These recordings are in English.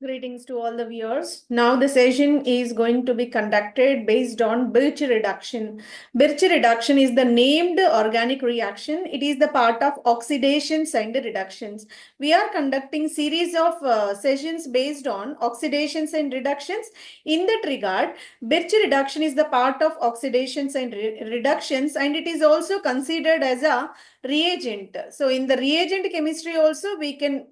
Greetings to all the viewers. Now the session is going to be conducted based on Birch reduction. Birch reduction is the named organic reaction. It is the part of oxidations and reductions. We are conducting series of sessions based on oxidations and reductions. In that regard, Birch reduction is the part of oxidations and reductions, and it is also considered as a reagent. So in the reagent chemistry also we can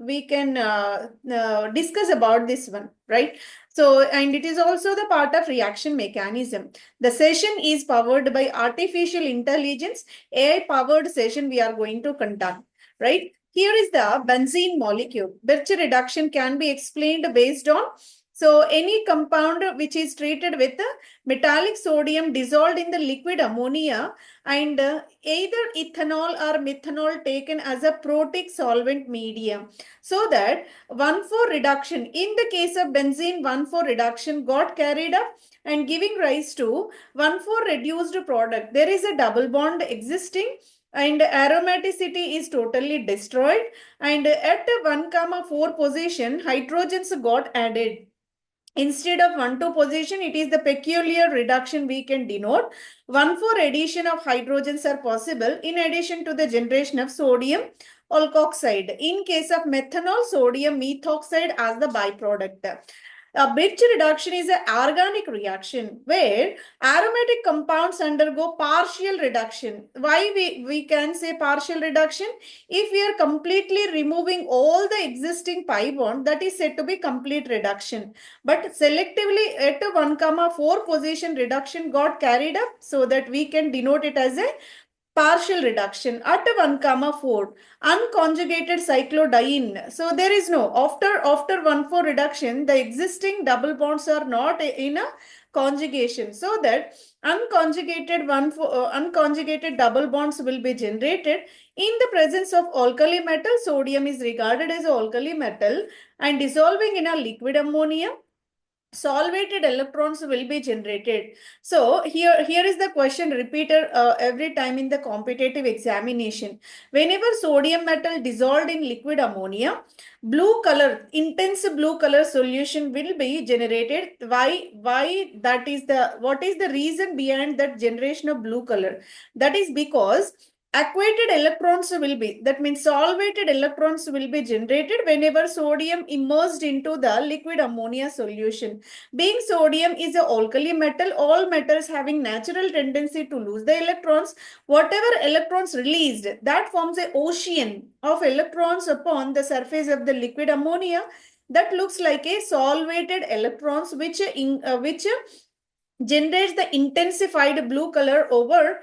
discuss about this one, right? So, and it is also the part of reaction mechanism. The session is powered by artificial intelligence, AI powered session we are going to conduct, right? Here is the benzene molecule. Birch reduction can be explained based on, so any compound which is treated with metallic sodium dissolved in the liquid ammonia, and either ethanol or methanol taken as a protic solvent medium, so that 1,4 reduction, in the case of benzene, 1,4 reduction got carried up and giving rise to 1,4 reduced product. There is a double bond existing and aromaticity is totally destroyed, and at 1,4 position hydrogens got added. Instead of 1,2 position, it is the peculiar reduction we can denote. 1,4 addition of hydrogens are possible in addition to the generation of sodium alkoxide. In case of methanol, sodium methoxide as the byproduct. A Birch reduction is an organic reaction where aromatic compounds undergo partial reduction. Why we can say partial reduction? If we are completely removing all the existing pi bond, that is said to be complete reduction. But selectively at a 1,4 position reduction got carried up, so that we can denote it as a partial reduction at 1,4 unconjugated cyclodiene. So there is no, after 1,4 reduction, the existing double bonds are not in a conjugation, so that unconjugated double bonds will be generated. In the presence of alkali metal, sodium is regarded as alkali metal, and dissolving in a liquid ammonia, solvated electrons will be generated. So here is the question repeated every time in the competitive examination. Whenever sodium metal dissolved in liquid ammonia, blue color, intense blue color solution will be generated. Why that is the, what is the reason behind that generation of blue color? That is because aquated electrons will be, that means solvated electrons will be generated whenever sodium immersed into the liquid ammonia solution. Being sodium is a alkali metal, all metals having natural tendency to lose the electrons. Whatever electrons released, that forms an ocean of electrons upon the surface of the liquid ammonia. That looks like a solvated electrons, which generates the intensified blue color over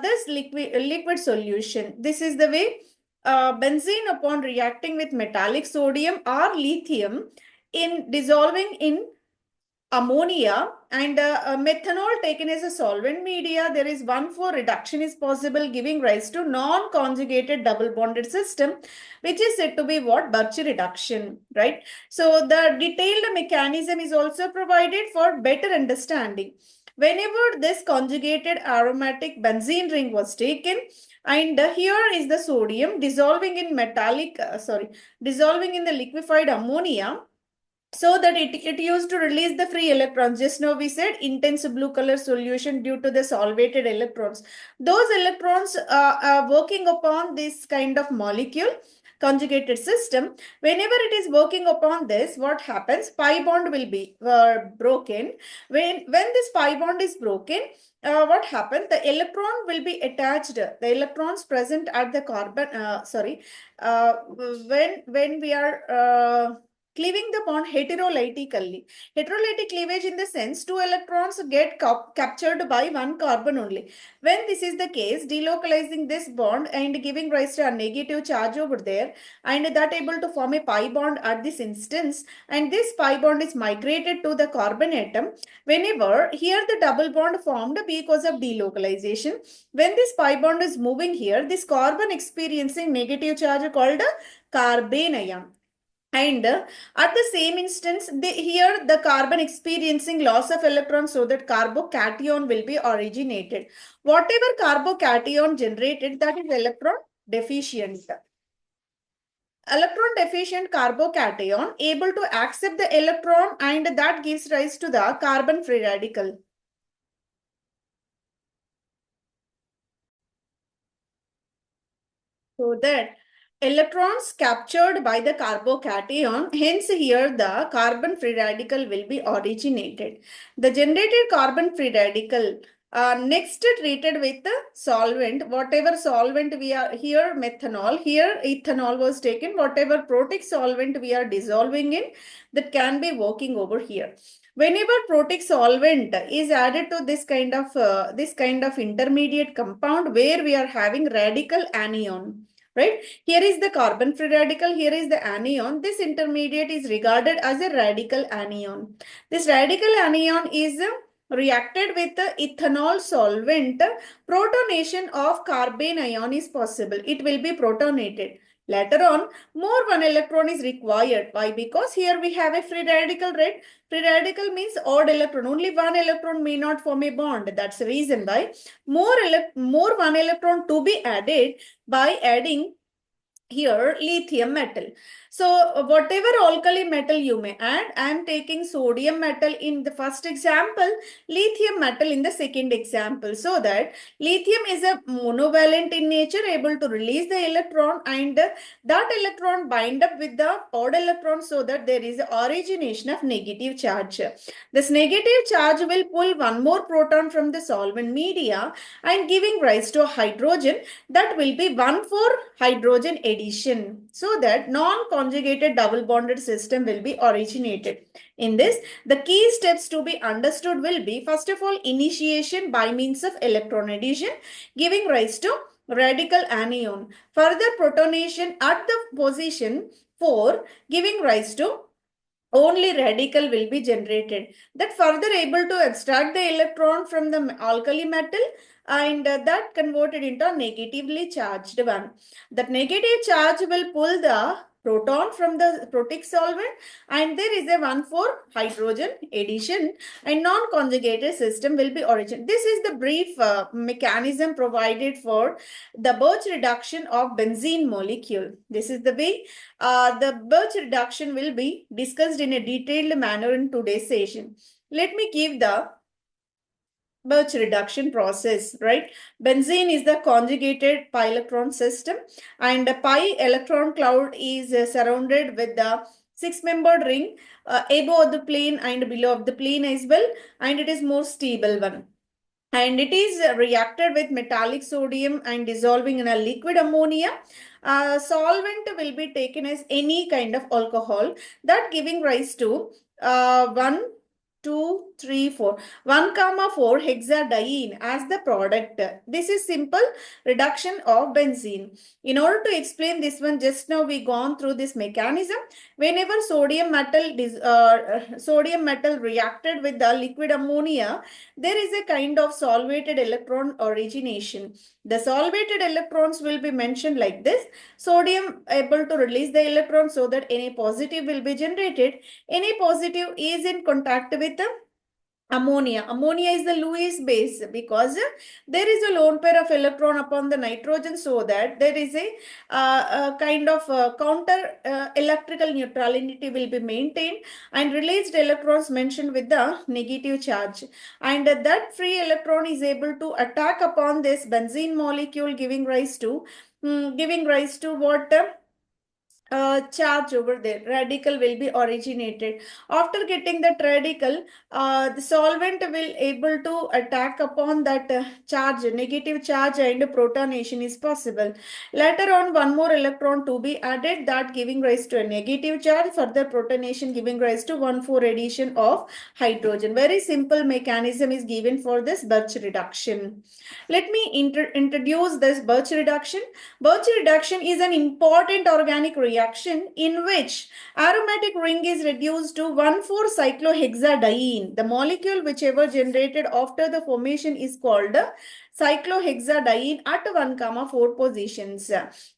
this liquid solution. This is the way benzene, upon reacting with metallic sodium or lithium in dissolving in ammonia and methanol taken as a solvent media, there is 1,4 reduction is possible, giving rise to non-conjugated double bonded system, which is said to be what? Birch reduction, right? So the detailed mechanism is also provided for better understanding. Whenever this conjugated aromatic benzene ring was taken, and here is the sodium dissolving in dissolving in the liquefied ammonia, so that it used to release the free electrons. Just now we said intense blue color solution due to the solvated electrons. Those electrons are working upon this kind of molecule conjugated system. Whenever it is working upon this, what happens? Pi bond will be broken. When this pi bond is broken, what happened? The electron will be attached. The electrons present at the carbon, when we are cleaving the bond heterolytically. Heterolytic cleavage in the sense two electrons get captured by one carbon only. When this is the case, delocalizing this bond and giving rise to a negative charge over there, and that able to form a pi bond at this instance, and this pi bond is migrated to the carbon atom. Whenever here the double bond formed because of delocalization, when this pi bond is moving here, this carbon experiencing negative charge called a carbanion. And at the same instance, here the carbon experiencing loss of electrons, so that carbocation will be originated. Whatever carbocation generated, that is electron deficient. electron deficient carbocation able to accept the electron, and that gives rise to the carbon free radical. So that electrons captured by the carbocation, hence here the carbon free radical will be originated. The generated carbon free radical next treated with the solvent, whatever solvent we are here, methanol, here ethanol was taken, whatever protic solvent we are dissolving in, that can be working over here. Whenever protic solvent is added to this kind of intermediate compound where we are having radical anion, right? Here is the carbon free radical, here is the anion. This intermediate is regarded as a radical anion. This radical anion is reacted with the ethanol solvent. Protonation of carbene ion is possible. It will be protonated. Later on, more one electron is required. Why? Because here we have a free radical, right? Free radical means odd electron. Only one electron may not form a bond. That's the reason why more one electron to be added by adding here lithium metal. So whatever alkali metal you may add, I am taking sodium metal in the first example, lithium metal in the second example, so that lithium is a monovalent in nature, able to release the electron, and that electron bind up with the odd electron, so that there is origination of negative charge. This negative charge will pull one more proton from the solvent media and giving rise to hydrogen, that will be 1,4 hydrogen addition, so that non-conjugated double bonded system will be originated. In this, the key steps to be understood will be, first of all, initiation by means of electron addition, giving rise to radical anion. Further protonation at the position 4, giving rise to only radical will be generated, that further able to extract the electron from the alkali metal, and that converted into a negatively charged one. That negative charge will pull the proton from the protic solvent, and there is a 1,4 hydrogen addition, and non-conjugated system will be origin. This is the brief mechanism provided for the Birch reduction of benzene molecule. This is the way the Birch reduction will be discussed in a detailed manner in today's session. Let me give the Birch reduction process, right? Benzene is the conjugated pi electron system, and the pi electron cloud is surrounded with the six-membered ring above the plane and below of the plane as well, and it is more stable one. And it is reacted with metallic sodium and dissolving in a liquid ammonia. Solvent will be taken as any kind of alcohol, that giving rise to 1, 2, 3, 4. 1, 4 hexadiene as the product. This is simple reduction of benzene. In order to explain this one, just now we gone through this mechanism. Whenever sodium metal reacted with the liquid ammonia, there is a kind of solvated electron origination. The solvated electrons will be mentioned like this. Sodium able to release the electron, so that Na positive will be generated. Na positive is in contact with the ammonia. Ammonia is the Lewis base, because there is a lone pair of electron upon the nitrogen, so that there is a kind of counter electrical neutrality will be maintained, and released electrons mentioned with the negative charge, and that free electron is able to attack upon this benzene molecule, giving rise to what charge over there. Radical will be originated. After getting that radical, the solvent will able to attack upon that charge, negative charge, and protonation is possible. Later on, one more electron to be added, that giving rise to a negative charge. Further protonation giving rise to 1,4 addition of hydrogen. Very simple mechanism is given for this Birch reduction. Let me introduce this Birch reduction. Birch reduction is an important organic reaction in which aromatic ring is reduced to 1,4-cyclohexadiene. The molecule whichever generated after the formation is called cyclohexadiene at 1, 4 positions.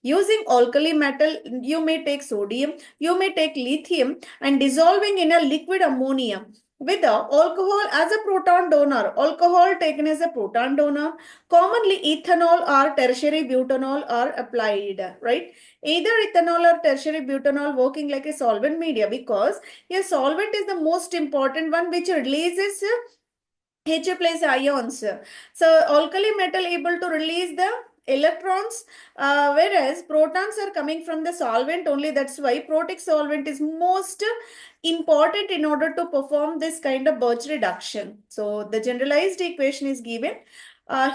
Using alkali metal, you may take sodium, you may take lithium, and dissolving in a liquid ammonia. with the alcohol as a proton donor, alcohol taken as a proton donor. Commonly ethanol or tertiary butanol are applied, right? Either ethanol or tertiary butanol working like a solvent media, because a solvent is the most important one which releases H plus ions. So alkali metal able to release the electrons, whereas protons are coming from the solvent only. That's why protic solvent is most important in order to perform this kind of Birch reduction. So the generalized equation is given.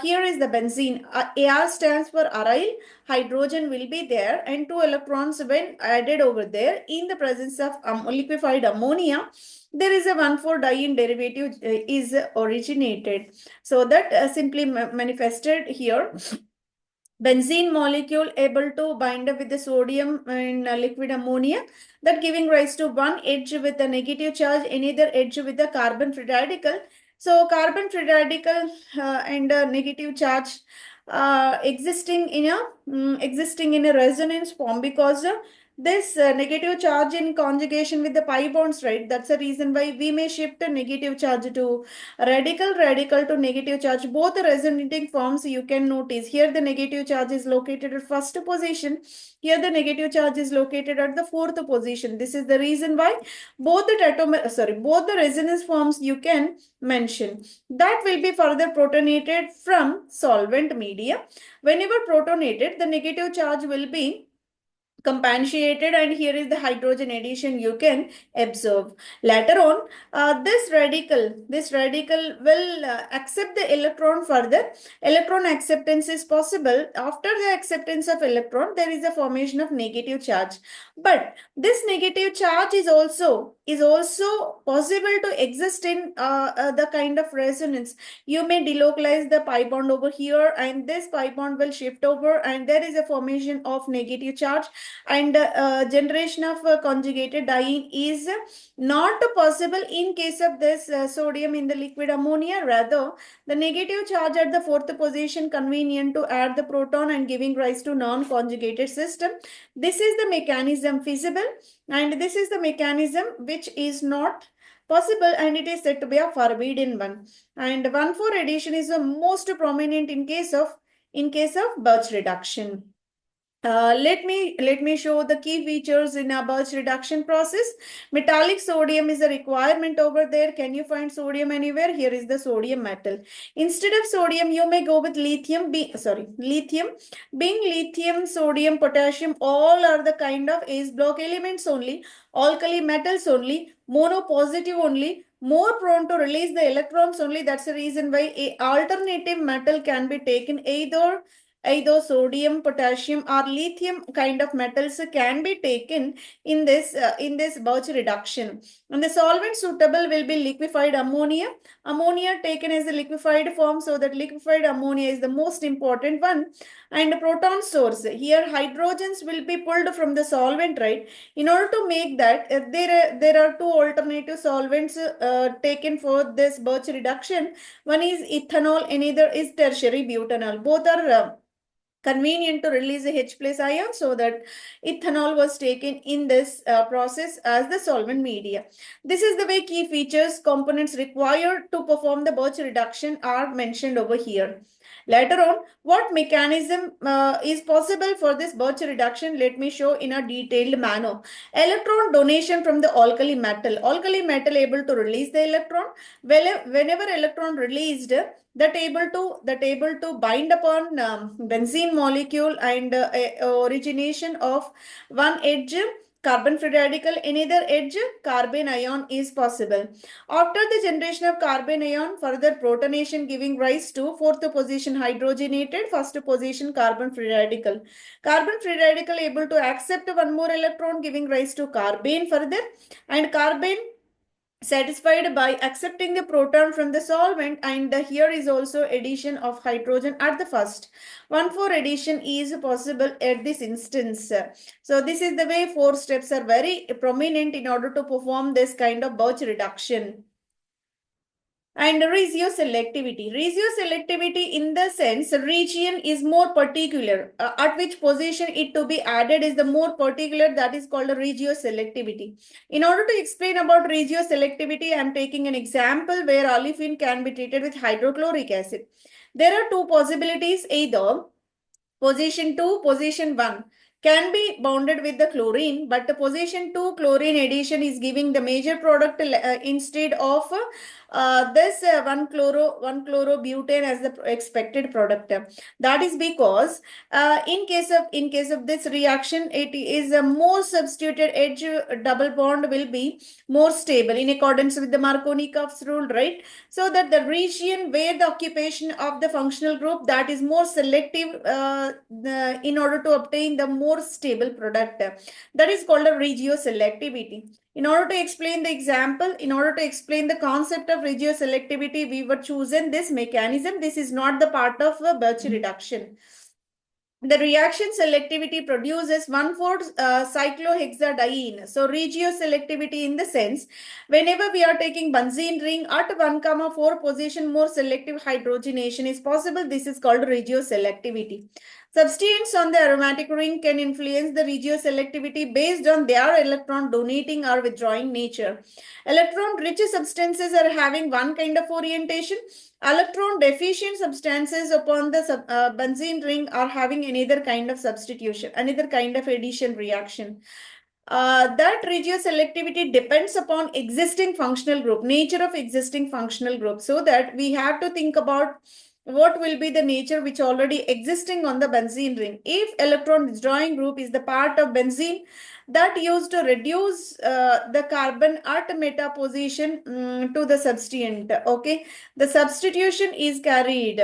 Here is the benzene. Ar stands for aryl. Hydrogen will be there, and two electrons when added over there in the presence of liquefied ammonia, there is a 1,4-diene derivative is originated. So that simply manifested here. Benzene molecule able to bind up with the sodium in liquid ammonia, that giving rise to one edge with a negative charge, another edge with a carbon free radical. So carbon free radical and a negative charge existing in a resonance form, because this negative charge in conjugation with the pi bonds, right? That's the reason why we may shift a negative charge to radical to negative charge. Both the resonating forms you can notice. Here the negative charge is located at first position. Here the negative charge is located at the fourth position. This is the reason why both the resonance forms you can mention. That will be further protonated from solvent media. Whenever protonated, the negative charge will be compensated, and here is the hydrogen addition you can observe. Later on, this radical will accept the electron further. Electron acceptance is possible. After the acceptance of electron, there is a formation of negative charge. But this negative charge is also possible to exist in the kind of resonance. You may delocalize the pi bond over here, and this pi bond will shift over, and there is a formation of negative charge, and generation of conjugated diene is not possible in case of this sodium in the liquid ammonia. Rather, the negative charge at the fourth position convenient to add the proton and giving rise to non-conjugated system. This is the mechanism feasible, and this is the mechanism which is not possible, and it is said to be a forbidden one. And 1,4 addition is the most prominent in case of Birch reduction. Let me show the key features in a Birch reduction process. Metallic sodium is a requirement over there. Can you find sodium anywhere? Here is the sodium metal. Instead of sodium, you may go with lithium. Lithium. Being lithium, sodium, potassium, all are the kind of ace block elements only. Alkali metals only. Mono positive only. More prone to release the electrons only. That's the reason why a alternative metal can be taken, either sodium, potassium, or lithium kind of metals can be taken in this Birch reduction. And the solvent suitable will be liquefied ammonia. Ammonia taken as a liquefied form, so that liquefied ammonia is the most important one. And proton source, here hydrogens will be pulled from the solvent, right? In order to make that, there are two alternative solvents taken for this Birch reduction. One is ethanol, another is tertiary butanol. Both are convenient to release a H plus ion, so that ethanol was taken in this process as the solvent media. This is the way key features, components required to perform the Birch reduction are mentioned over here. Later on, what mechanism is possible for this Birch reduction? Let me show in a detailed manner. Electron donation from the alkali metal. Alkali metal able to release the electron. Whenever electron released, that able to bind upon benzene molecule, and origination of one edge carbon free radical, another edge carbon ion is possible. After the generation of carbon ion, further protonation giving rise to fourth position hydrogenated, first position carbon free radical. Carbon free radical able to accept one more electron, giving rise to carbene further, and carbene satisfied by accepting the proton from the solvent, and here is also addition of hydrogen at the first. 1,4 addition is possible at this instance. So this is the way 4 steps are very prominent in order to perform this kind of Birch reduction. And regioselectivity. Regioselectivity in the sense region is more particular. At which position it to be added is the more particular, that is called a regioselectivity. In order to explain about regioselectivity, I am taking an example where olefin can be treated with hydrochloric acid. There are two possibilities, either position 2, position 1 can be bounded with the chlorine, but the position 2 chlorine addition is giving the major product instead of this 1 chlorobutane as the expected product. That is because in case of this reaction, it is a more substituted edge double bond will be more stable in accordance with the Markovnikov's rule, right? So that the region where the occupation of the functional group that is more selective in order to obtain the more stable product, that is called a regioselectivity. In order to explain the example, in order to explain the concept of regioselectivity, we were chosen this mechanism. This is not the part of a Birch reduction. The reaction selectivity produces 1,4-cyclohexadiene. So regioselectivity in the sense, whenever we are taking benzene ring at 1,4 position, more selective hydrogenation is possible. This is called regioselectivity. Substituents on the aromatic ring can influence the regioselectivity based on their electron donating or withdrawing nature. Electron-rich substances are having one kind of orientation. Electron deficient substances upon the benzene ring are having another kind of substitution, another kind of addition reaction. That regioselectivity depends upon existing functional group, nature of existing functional group. So that we have to think about what will be the nature which already existing on the benzene ring. If electron withdrawing group is the part of benzene that used to reduce the carbon at meta position to the substituent, okay, the substitution is carried.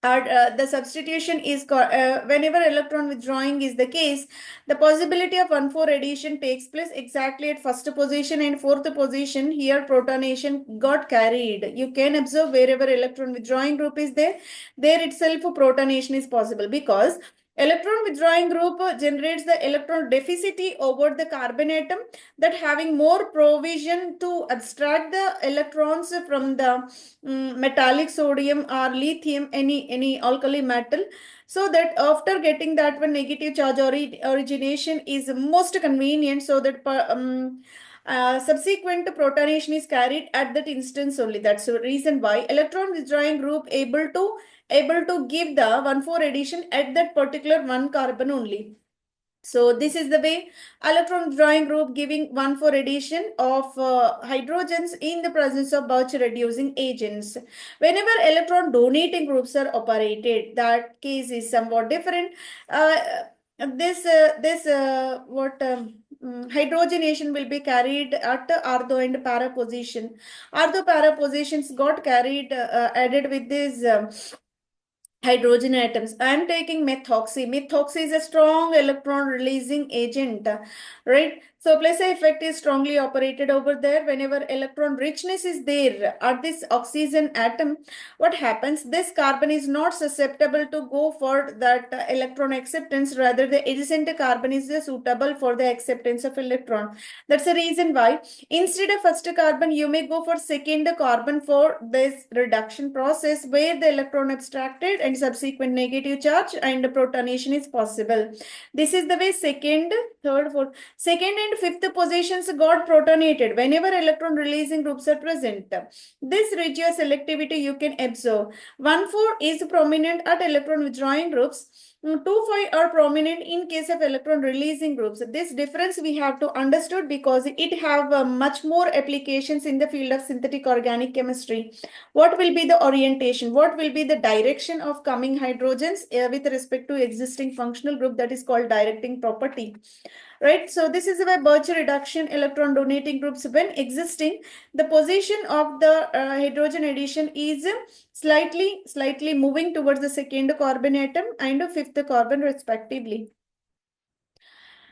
The substitution is whenever electron withdrawing is the case, the possibility of 1,4 addition takes place exactly at first position and fourth position. Here protonation got carried. You can observe wherever electron withdrawing group is there, there itself protonation is possible, because electron withdrawing group generates the electron deficit over the carbon atom, that having more provision to abstract the electrons from the metallic sodium or lithium, any alkali metal, so that after getting that one negative charge origination is most convenient, so that subsequent protonation is carried at that instance only. That's the reason why electron withdrawing group able to give the 1,4 addition at that particular one carbon only. So this is the way electron withdrawing group giving 1,4 addition of hydrogens in the presence of Birch reducing agents. Whenever electron donating groups are operated, that case is somewhat different. Hydrogenation will be carried at ortho and para position. Ortho para positions got carried added with this hydrogen atoms. I am taking methoxy. Methoxy is a strong electron releasing agent, right? So placebo effect is strongly operated over there. Whenever electron richness is there at this oxygen atom, what happens? This carbon is not susceptible to go for that electron acceptance. Rather, the adjacent carbon is suitable for the acceptance of electron. That's the reason why instead of first carbon, you may go for second carbon for this reduction process, where the electron abstracted and subsequent negative charge and protonation is possible. This is the way second, third, fourth, second and fifth positions got protonated whenever electron releasing groups are present. This regioselectivity you can observe. 1,4 is prominent at electron withdrawing groups. 2,5 are prominent in case of electron releasing groups. This difference we have to understood because it have much more applications in the field of synthetic organic chemistry. What will be the orientation? What will be the direction of coming hydrogens with respect to existing functional group, that is called directing property. Right, so this is why Birch reduction electron donating groups when existing, the position of the hydrogen addition is slightly moving towards the second carbon atom and fifth carbon respectively.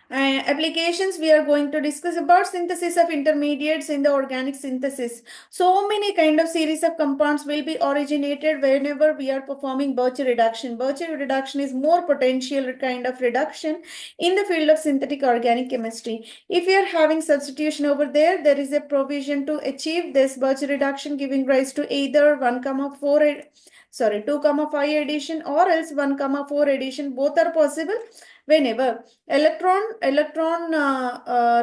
Applications we are going to discuss about synthesis of intermediates in the organic synthesis. So many kind of series of compounds will be originated whenever we are performing Birch reduction. Birch reduction is more potential kind of reduction in the field of synthetic organic chemistry. If we are having substitution over there, there is a provision to achieve this Birch reduction giving rise to either 1, 4, sorry 2, 5 addition or else 1, 4 addition. Both are possible whenever electron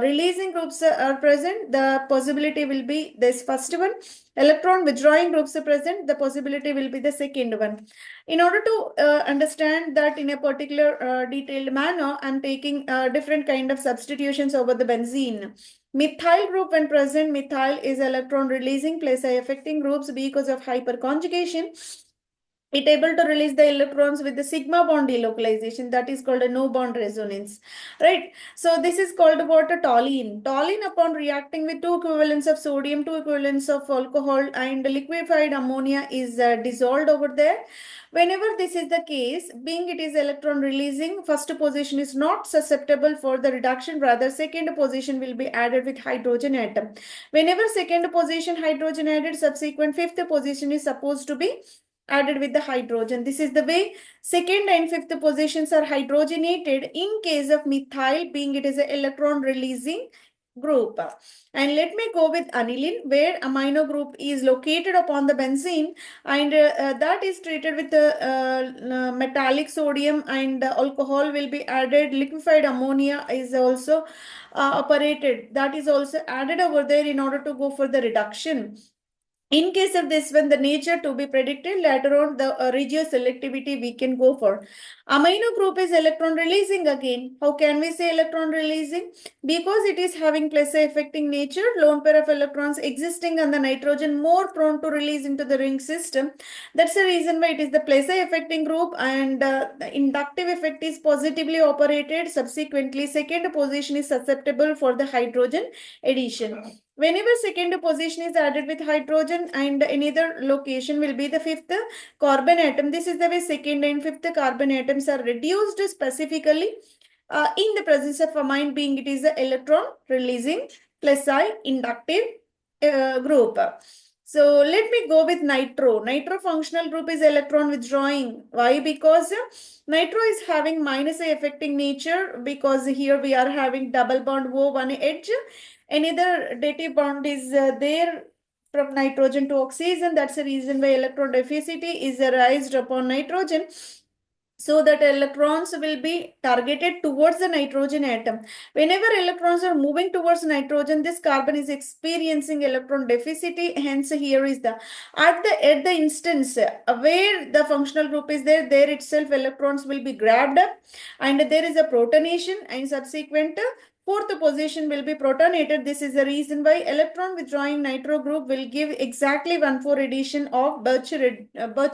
releasing groups are present. The possibility will be this first one. Electron withdrawing groups are present, the possibility will be the second one. In order to understand that in a particular detailed manner, I'm taking different kind of substitutions over the benzene. Methyl group when present, methyl is electron releasing plus affecting groups because of hyperconjugation. It able to release the electrons with the sigma bond delocalization, that is called a no bond resonance, right? So this is called what? A toluene. Toluene upon reacting with 2 equivalents of sodium, 2 equivalents of alcohol and liquefied ammonia is dissolved over there. Whenever this is the case, being it is electron releasing, first position is not susceptible for the reduction, rather second position will be added with hydrogen atom. Whenever second position hydrogen added, subsequent fifth position is supposed to be added with the hydrogen. This is the way second and fifth positions are hydrogenated in case of methyl, being it is an electron releasing group. And let me go with aniline, where amino group is located upon the benzene, and that is treated with metallic sodium, and alcohol will be added. Liquefied ammonia is also operated, that is also added over there in order to go for the reduction. In case of this one, the nature to be predicted, later on the regioselectivity we can go for. Amino group is electron releasing again. How can we say electron releasing? Because it is having plus affecting nature, lone pair of electrons existing on the nitrogen more prone to release into the ring system. That's the reason why it is the plus affecting group, and the inductive effect is positively operated. Subsequently, second position is susceptible for the hydrogen addition. Whenever second position is added with hydrogen, and another location will be the fifth carbon atom. This is the way second and fifth carbon atoms are reduced specifically in the presence of amine, being it is the electron releasing plus I inductive group. So let me go with nitro. Nitro functional group is electron withdrawing. Why? Because nitro is having minus A affecting nature, because here we are having double bond O one edge. Another dative bond is there from nitrogen to oxygen. That's the reason why electron deficiency is raised upon nitrogen, so that electrons will be targeted towards the nitrogen atom. Whenever electrons are moving towards nitrogen, this carbon is experiencing electron deficiency. Hence, here is the at the instance where the functional group is there, there itself electrons will be grabbed up, and there is a protonation, and subsequent fourth position will be protonated. This is the reason why electron withdrawing nitro group will give exactly 1,4 addition of Birch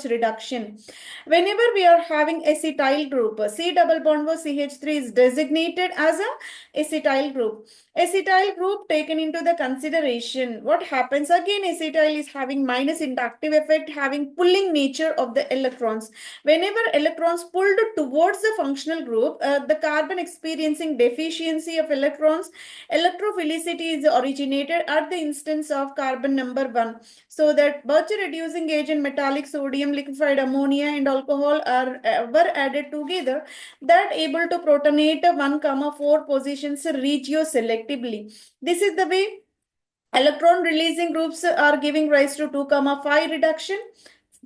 reduction. Whenever we are having acetyl group, C double bond O CH3 is designated as a acetyl group. Acetyl group taken into the consideration. What happens again? Acetyl is having minus inductive effect, having pulling nature of the electrons. Whenever electrons pulled towards the functional group, the carbon experiencing deficiency of electrons, electrophilicity is originated at the instance of carbon number 1. So that Birch reducing agent, metallic sodium, liquefied ammonia and alcohol were added together, that able to protonate 1, 4 positions regioselectively. This is the way electron releasing groups are giving rise to 2, 5 reduction,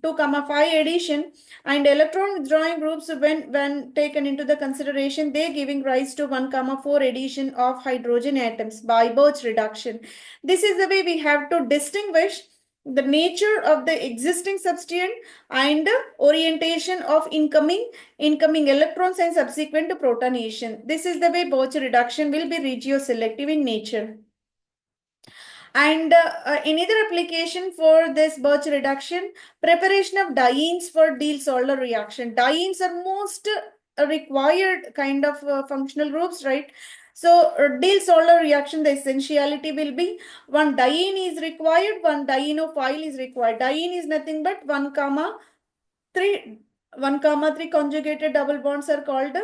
2, 5 addition, and electron withdrawing groups when taken into the consideration, they giving rise to 1, 4 addition of hydrogen atoms by Birch reduction. This is the way we have to distinguish the nature of the existing substituent and orientation of incoming electrons and subsequent protonation. This is the way Birch reduction will be regioselective in nature. And another application for this Birch reduction, preparation of dienes for Diels-Alder reaction. Dienes are most required kind of functional groups, right? So Diels-Alder reaction, the essentiality will be one diene is required, one dienophile is required. Diene is nothing but 1, 3 1, 3 conjugated double bonds are called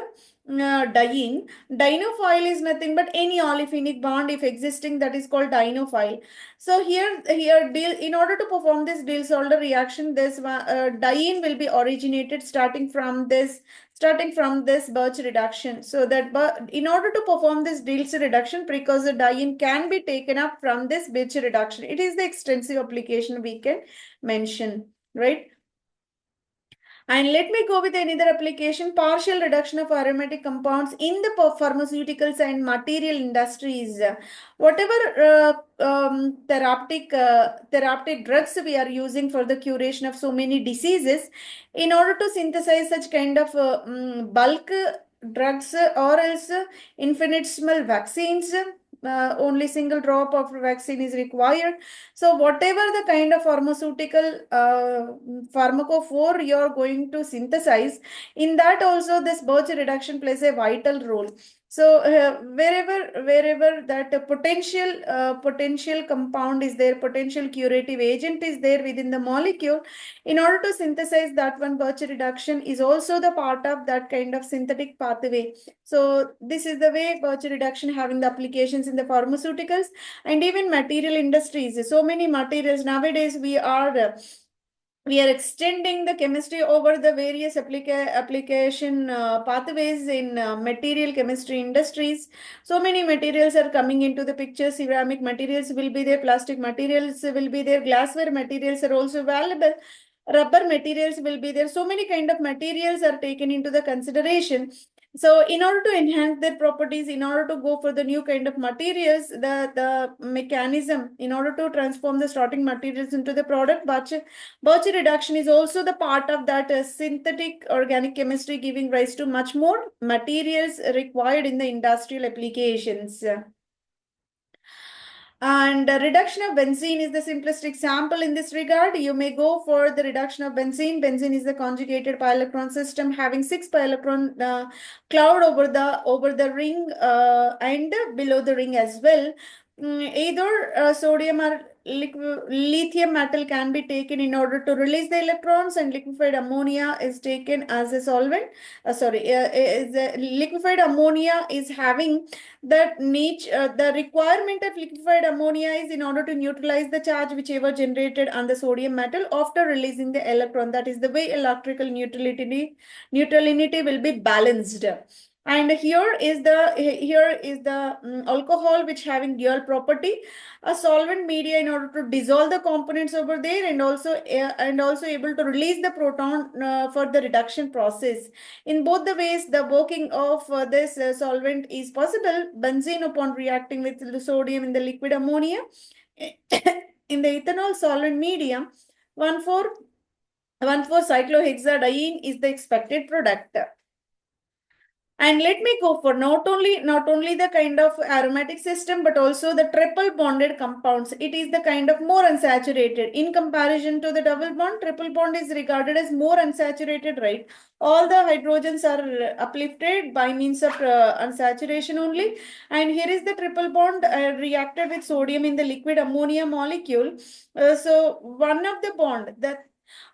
diene. Dienophile is nothing but any olefinic bond if existing, that is called dienophile. So here in order to perform this Diels-Alder reaction, this diene will be originated starting from this Birch reduction. So that in order to perform this Diels reduction, precursor diene can be taken up from this Birch reduction. It is the extensive application we can mention, right? And let me go with another application, partial reduction of aromatic compounds in the pharmaceuticals and material industries. Whatever therapeutic drugs we are using for the curation of so many diseases, in order to synthesize such kind of bulk drugs or else infinitesimal vaccines, only single drop of vaccine is required. So whatever the kind of pharmaceutical pharmacophore you're going to synthesize, in that also this Birch reduction plays a vital role. So wherever that potential compound is there, potential curative agent is there within the molecule, in order to synthesize that one, Birch reduction is also the part of that kind of synthetic pathway. So this is the way Birch reduction having the applications in the pharmaceuticals and even material industries. So many materials nowadays we are extending the chemistry over the various application pathways in material chemistry industries. So many materials are coming into the picture. Ceramic materials will be there, plastic materials will be there, glassware materials are also available, rubber materials will be there. So many kind of materials are taken into the consideration. So in order to enhance their properties, in order to go for the new kind of materials, the mechanism in order to transform the starting materials into the product, Birch reduction is also the part of that synthetic organic chemistry, giving rise to much more materials required in the industrial applications. And reduction of benzene is the simplest example in this regard. You may go for the reduction of benzene. Benzene is the conjugated pi electron system having 6 pi electron cloud over the ring and below the ring as well. Either sodium or lithium metal can be taken in order to release the electrons, and liquefied ammonia is taken as a solvent. Liquefied ammonia is having that the requirement of liquefied ammonia is in order to neutralize the charge whichever generated on the sodium metal after releasing the electron. That is the way electrical neutrality will be balanced. And here is the alcohol which having dual property, a solvent media in order to dissolve the components over there, and also able to release the proton for the reduction process. In both the ways, the working of this solvent is possible. Benzene, upon reacting with the sodium in the liquid ammonia in the ethanol solvent medium, 1,4-cyclohexadiene is the expected product. And let me go for not only the kind of aromatic system, but also the triple bonded compounds. It is the kind of more unsaturated in comparison to the double bond. Triple bond is regarded as more unsaturated, right? All the hydrogens are uplifted by means of unsaturation only. And here is the triple bond reacted with sodium in the liquid ammonia molecule. So one of the bond that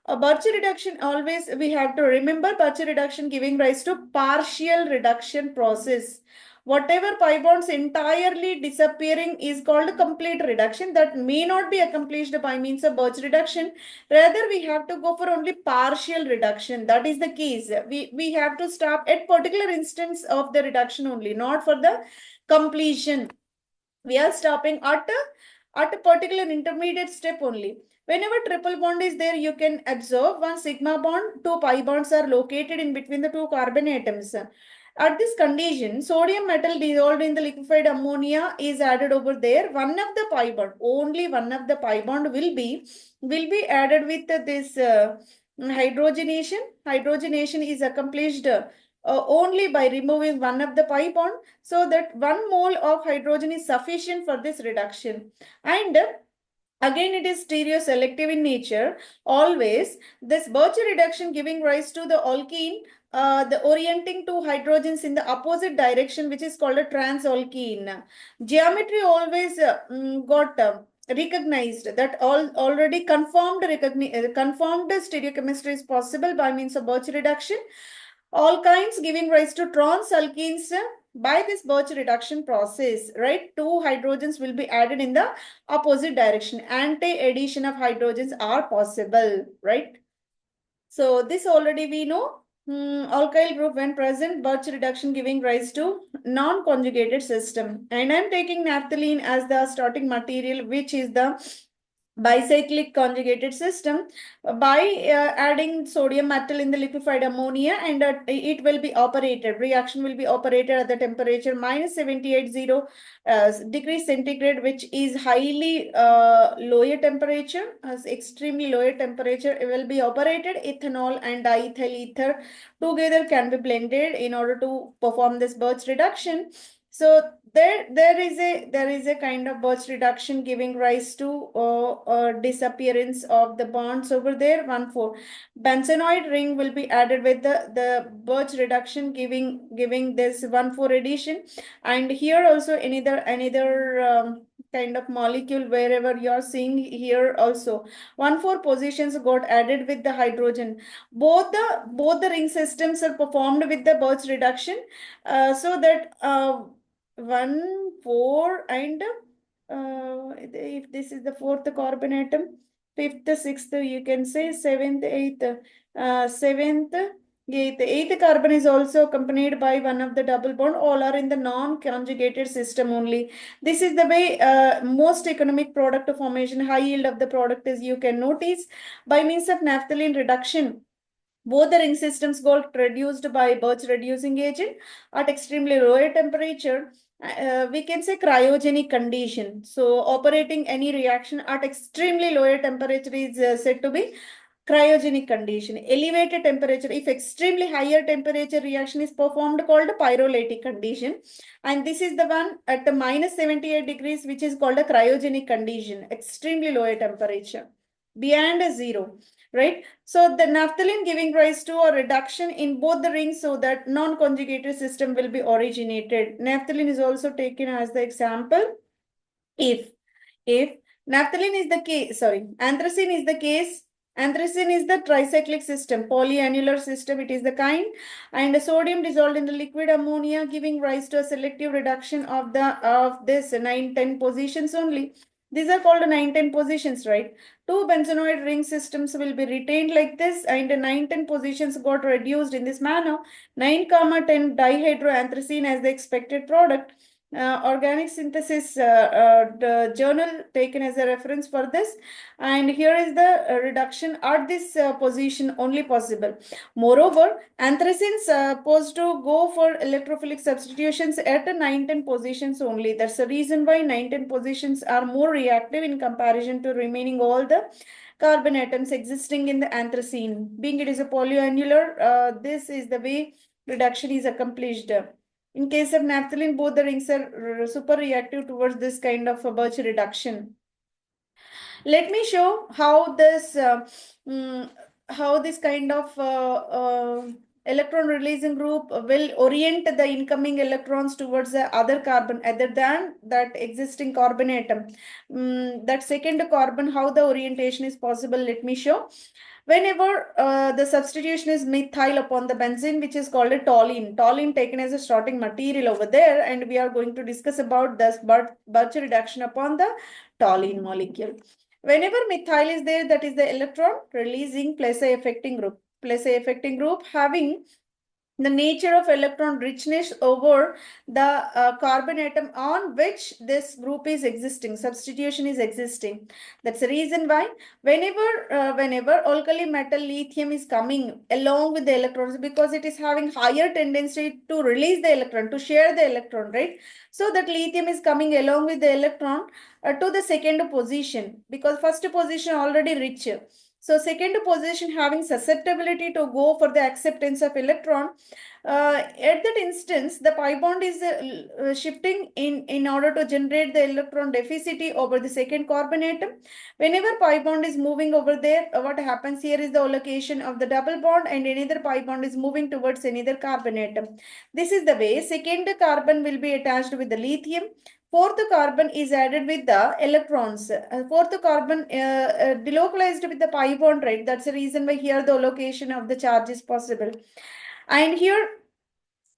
a Birch reduction, always we have to remember Birch reduction giving rise to partial reduction process. Whatever pi bonds entirely disappearing is called complete reduction. That may not be accomplished by means of Birch reduction. Rather, we have to go for only partial reduction. That is the case. We have to stop at particular instance of the reduction only, not for the completion. We are stopping at a particular intermediate step only. Whenever triple bond is there, you can observe one sigma bond, two pi bonds are located in between the two carbon atoms. At this condition, sodium metal dissolved in the liquefied ammonia is added over there. One of the pi bond, only one of the pi bond will be added with this hydrogenation. Hydrogenation is accomplished only by removing one of the pi bond, so that 1 mole of hydrogen is sufficient for this reduction. And again, it is stereoselective in nature. Always, this Birch reduction giving rise to the alkene, the orienting two hydrogens in the opposite direction, which is called a transalkene. Geometry always got recognized that already confirmed stereochemistry is possible by means of Birch reduction. Alkynes giving rise to trans alkenes by this Birch reduction process, right? Two hydrogens will be added in the opposite direction. Anti-addition of hydrogens are possible, right? So this already we know. Alkyl group when present, Birch reduction giving rise to non-conjugated system. And I'm taking naphthalene as the starting material, which is the bicyclic conjugated system by adding sodium metal in the liquefied ammonia, and it will be operated. Reaction will be operated at the temperature minus 780 degrees centigrade, which is highly lower temperature, as extremely lower temperature. It will be operated. Ethanol and diethyl ether together can be blended in order to perform this Birch reduction. So there is a kind of Birch reduction giving rise to disappearance of the bonds over there. 1,4 benzenoid ring will be added with the Birch reduction, giving this 1,4 addition. And here also another kind of molecule, wherever you are seeing here also 1,4 positions got added with the hydrogen. Both the ring systems are performed with the Birch reduction, so that 1, 4, and if this is the fourth carbon atom, fifth, sixth, you can say seventh, eighth, seventh, eighth carbon is also accompanied by one of the double bond. All are in the non-conjugated system only. This is the way most economic product formation, high yield of the product is, you can notice by means of naphthalene reduction. Both the ring systems got reduced by Birch reducing agent at extremely lower temperature. We can say cryogenic condition. So operating any reaction at extremely lower temperature is said to be cryogenic condition. Elevated temperature, if extremely higher temperature reaction is performed, called pyrolytic condition. And this is the one at the minus 78 degrees, which is called a cryogenic condition, extremely lower temperature, beyond zero, right? So the naphthalene giving rise to a reduction in both the rings, so that non-conjugated system will be originated. Naphthalene is also taken as the example. If naphthalene is the case, anthracene is the case. Anthracene is the tricyclic system, polyannular system, it is the kind, and sodium dissolved in the liquid ammonia, giving rise to a selective reduction of this 9-10 positions only. These are called 9-10 positions, right? Two benzenoid ring systems will be retained like this, and 9-10 positions got reduced in this manner. 9-10 dihydroanthracene as the expected product. Organic synthesis the journal taken as a reference for this, and here is the reduction at this position only possible. Moreover, anthracene is supposed to go for electrophilic substitutions at 9-10 positions only. That's the reason why 9-10 positions are more reactive in comparison to remaining all the carbon atoms existing in the anthracene. Being it is a polyannular, this is the way reduction is accomplished. In case of naphthalene, both the rings are super reactive towards this kind of a Birch reduction. Let me show how this kind of electron releasing group will orient the incoming electrons towards the other carbon other than that existing carbon atom. That second carbon, how the orientation is possible, let me show. Whenever the substitution is methyl upon the benzene, which is called a toluene taken as a starting material over there, and we are going to discuss about this Birch reduction upon the toluene molecule. Whenever methyl is there, that is the electron releasing plus A affecting group. Plus A affecting group having the nature of electron richness over the carbon atom on which this group is existing, substitution is existing. That's the reason why whenever alkali metal lithium is coming along with the electrons, because it is having higher tendency to release the electron, to share the electron, right? So that lithium is coming along with the electron to the second position, because first position already rich. So second position having susceptibility to go for the acceptance of electron. At that instance, the pi bond is shifting in order to generate the electron deficit over the second carbon atom. Whenever pi bond is moving over there, what happens here is the allocation of the double bond, and another pi bond is moving towards another carbon atom. This is the way second carbon will be attached with the lithium. fourth carbon is added with the electrons. Fourth carbon delocalized with the pi bond, right? That's the reason why here the location of the charge is possible. And here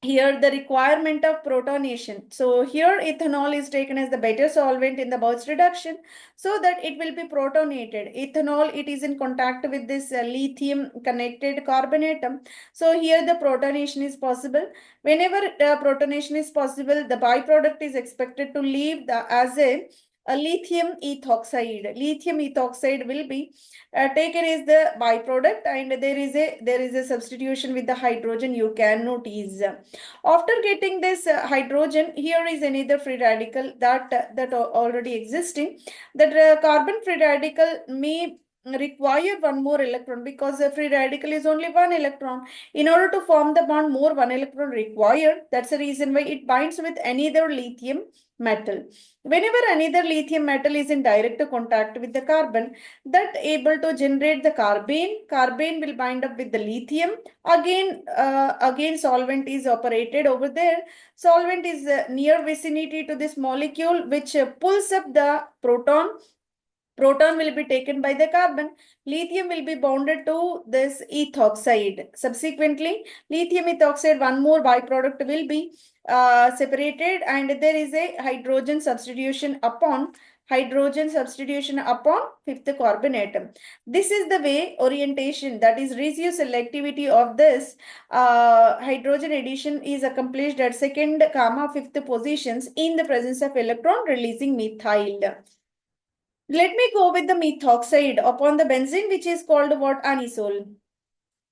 the requirement of protonation. So here ethanol is taken as the better solvent in the Birch reduction so that it will be protonated. Ethanol, it is in contact with this lithium connected carbon atom. So here the protonation is possible. Whenever protonation is possible, the byproduct is expected to leave as a lithium ethoxide. Lithium ethoxide will be taken as the byproduct, and there is a substitution with the hydrogen you can notice. After getting this hydrogen, here is another free radical that already existing. That carbon free radical may require one more electron because a free radical is only one electron. In order to form the bond, more one electron required. That's the reason why it binds with another lithium metal. Whenever another lithium metal is in direct contact with the carbon, that able to generate the carbene will bind up with the lithium. Again solvent is operated over there. Solvent is near vicinity to this molecule, which pulls up the proton will be taken by the carbon. Lithium will be bonded to this ethoxide. Subsequently, lithium ethoxide, one more byproduct will be separated, and there is a hydrogen substitution upon fifth carbon atom. This is the way orientation, that is ratio selectivity of this hydrogen addition is accomplished at second, fifth positions in the presence of electron releasing methyl. Let me go with the methoxide upon the benzene, which is called what? Anisole.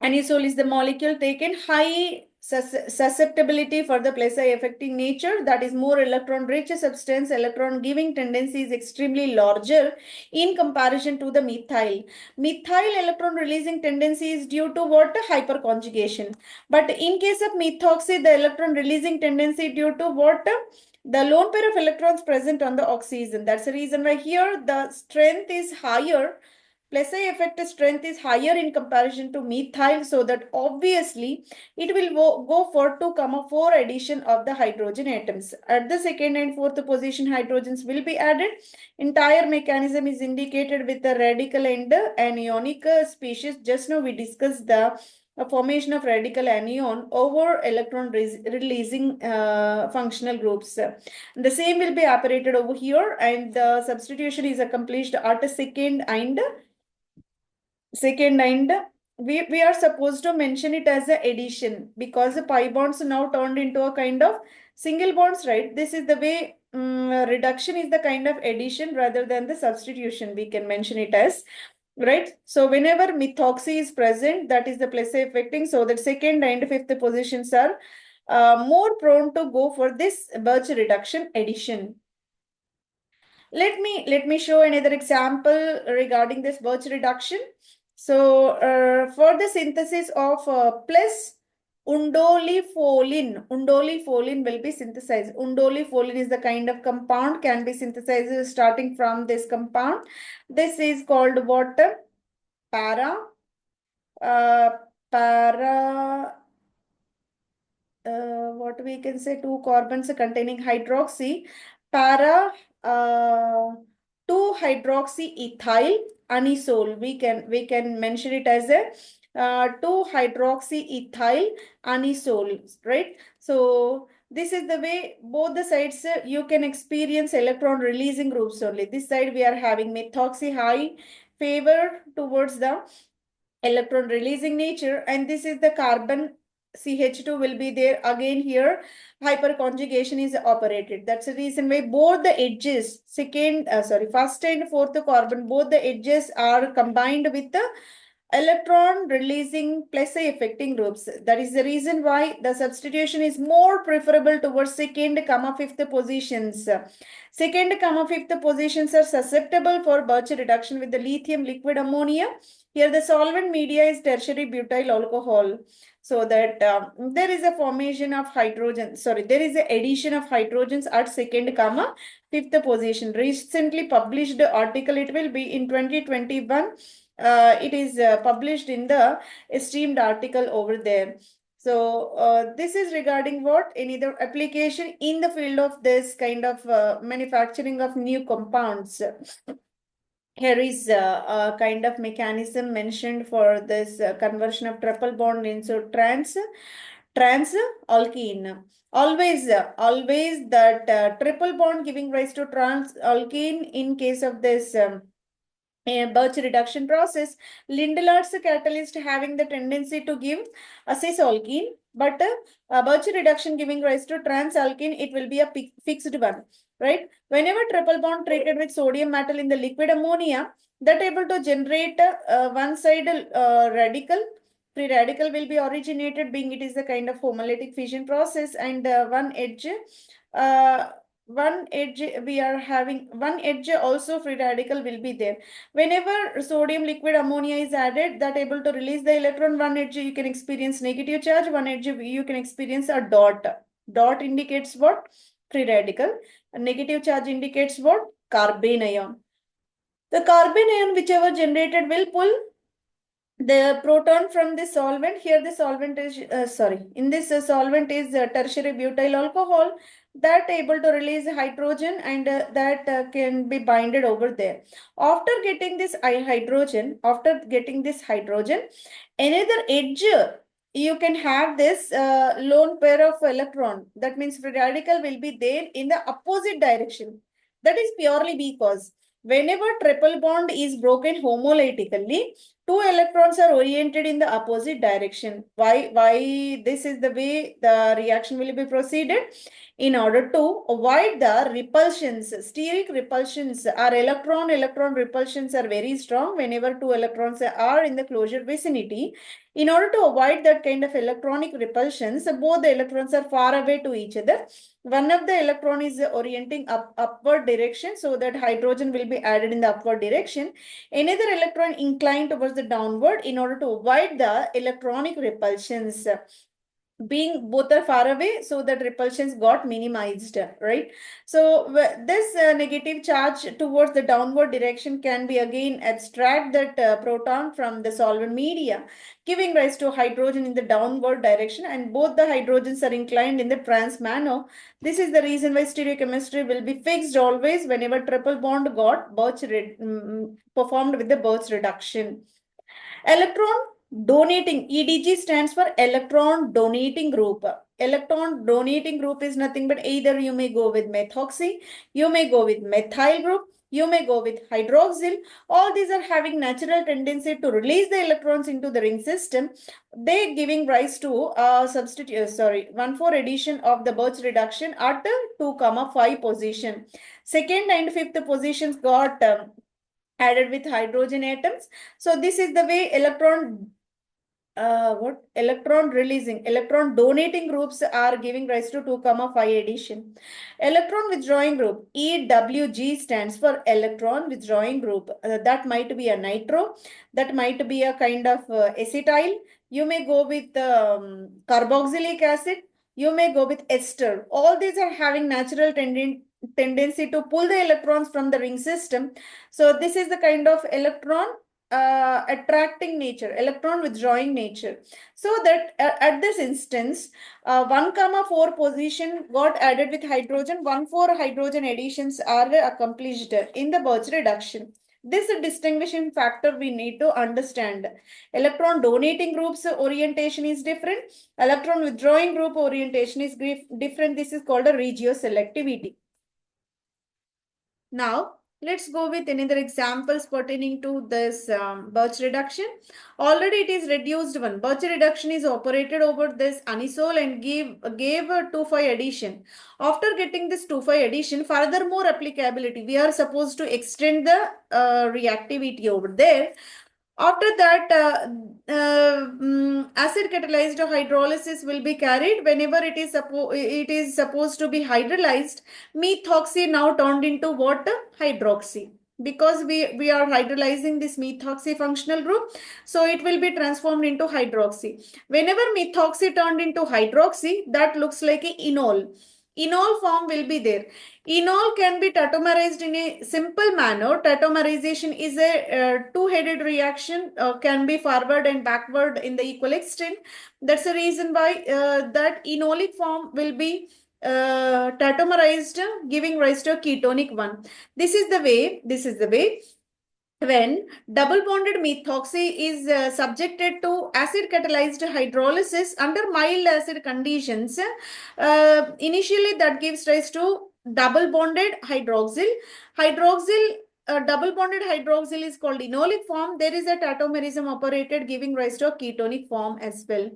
Anisole is the molecule taken high susceptibility for the placebo affecting nature, that is more electron rich substance. Electron giving tendency is extremely larger in comparison to the methyl. Methyl electron releasing tendency is due to what? Hyperconjugation. But in case of methoxy, the electron releasing tendency due to what? The lone pair of electrons present on the oxygen. That's the reason why here the strength is higher. Placebo effect strength is higher in comparison to methyl, so that obviously it will go for 2,4 addition of the hydrogen atoms. At the second and fourth position, hydrogens will be added. Entire mechanism is indicated with the radical and anionic species. Just now we discussed the formation of radical anion over electron releasing functional groups. The same will be operated over here, and the substitution is accomplished at a second, and we are supposed to mention it as a addition because the pi bonds now turned into a kind of single bonds, right? This is the way reduction is the kind of addition rather than the substitution, we can mention it as, right? So whenever methoxy is present, that is the placebo affecting, so that second and fifth positions are more prone to go for this Birch reduction addition. Let me show another example regarding this Birch reduction. So for the synthesis of plus undolifolin will be synthesized. Undolifolin is the kind of compound can be synthesized starting from this compound. This is called what? Para what we can say, two carbons containing hydroxy, para 2-hydroxyethyl anisole. We can mention it as a 2-hydroxyethyl anisole, right? So this is the way both the sides you can experience electron releasing groups only. This side we are having methoxy high favor towards the electron releasing nature, and this is the carbon CH2 will be there. Again here hyperconjugation is operated. That's the reason why both the edges, first and fourth carbon, both the edges are combined with the electron releasing placebo affecting groups. That is the reason why the substitution is more preferable towards second, fifth positions. Second, fifth positions are susceptible for Birch reduction with the lithium liquid ammonia. Here the solvent media is tertiary butyl alcohol. So that there is a formation of hydrogen, there is an addition of hydrogens at second, fifth position. Recently published article, it will be in 2021. It is published in the esteemed article over there. So this is regarding what? Any other application in the field of this kind of manufacturing of new compounds. Here is a kind of mechanism mentioned for this conversion of triple bond into trans alkene. Always that triple bond giving rise to trans alkene in case of this Birch reduction process. Lindelard's catalyst having the tendency to give a cis alkene, but Birch reduction giving rise to trans alkene, it will be a fixed one, right? Whenever triple bond treated with sodium metal in the liquid ammonia, that able to generate one side radical. Free radical will be originated, being it is a kind of homolytic fission process, and uh, one edge we are having one edge also free radical will be there. Whenever sodium liquid ammonia is added, that able to release the electron, one edge you can experience negative charge, one edge you can experience a dot. Dot indicates what? Free radical. A negative charge indicates what? Carbene ion. The carbene ion whichever generated will pull the proton from the solvent. Here the solvent is in this solvent is tertiary butyl alcohol that able to release hydrogen, and that can be binded over there. After getting this hydrogen, another edge you can have this lone pair of electron. That means free radical will be there in the opposite direction. That is purely because whenever triple bond is broken homolytically, two electrons are oriented in the opposite direction. Why this is the way the reaction will be proceeded? In order to avoid the repulsions, steric repulsions or electron repulsions are very strong whenever two electrons are in the closure vicinity. In order to avoid that kind of electronic repulsions, both the electrons are far away to each other. One of the electron is orienting upward direction, so that hydrogen will be added in the upward direction. Another electron inclined towards the downward in order to avoid the electronic repulsions. Being both are far away, so that repulsions got minimized, right? So this negative charge towards the downward direction can be again abstract that proton from the solvent media, giving rise to hydrogen in the downward direction, and both the hydrogens are inclined in the trans manner. This is the reason why stereochemistry will be fixed always whenever triple bond got performed with the Birch reduction. Electron donating, EDG stands for electron donating group. Electron donating group is nothing but either you may go with methoxy, you may go with methyl group, you may go with hydroxyl. All these are having natural tendency to release the electrons into the ring system. They giving rise to substitute, 1,4 addition of the Birch reduction at 2,5 position. Second and fifth positions got added with hydrogen atoms. So this is the way electron donating groups are giving rise to 2,5 addition. Electron withdrawing group, EWG stands for electron withdrawing group. That might be a nitro, that might be a kind of acetyl. You may go with carboxylic acid, you may go with ester. All these are having natural tendency to pull the electrons from the ring system. So this is the kind of electron attracting nature, electron withdrawing nature. So that at this instance, 1,4 position got added with hydrogen, 1,4 hydrogen additions are accomplished in the Birch reduction. This distinguishing factor we need to understand. Electron donating groups orientation is different. Electron withdrawing group orientation is different. This is called a regioselectivity. Now, let's go with another examples pertaining to this Birch reduction. Already it is reduced one. Birch reduction is operated over this anisole and gave a 2,5 addition. After getting this 2,5 addition, furthermore applicability, we are supposed to extend the reactivity over there. After that, acid catalyzed hydrolysis will be carried. Whenever it is supposed to be hydrolyzed, methoxy now turned into what? Hydroxy. Because we are hydrolyzing this methoxy functional group, so it will be transformed into hydroxy. Whenever methoxy turned into hydroxy, that looks like a enol. enol form will be there. Enol can be tautomerized in a simple manner. Tautomerization is a two-headed reaction, can be forward and backward in the equal extent. That's the reason why that enolic form will be tautomerized, giving rise to a ketonic one. This is the way when double bonded methoxy is subjected to acid catalyzed hydrolysis under mild acid conditions, initially that gives rise to double bonded hydroxyl. Double bonded hydroxyl is called enolic form. There is a tautomerism operated giving rise to a ketonic form as well.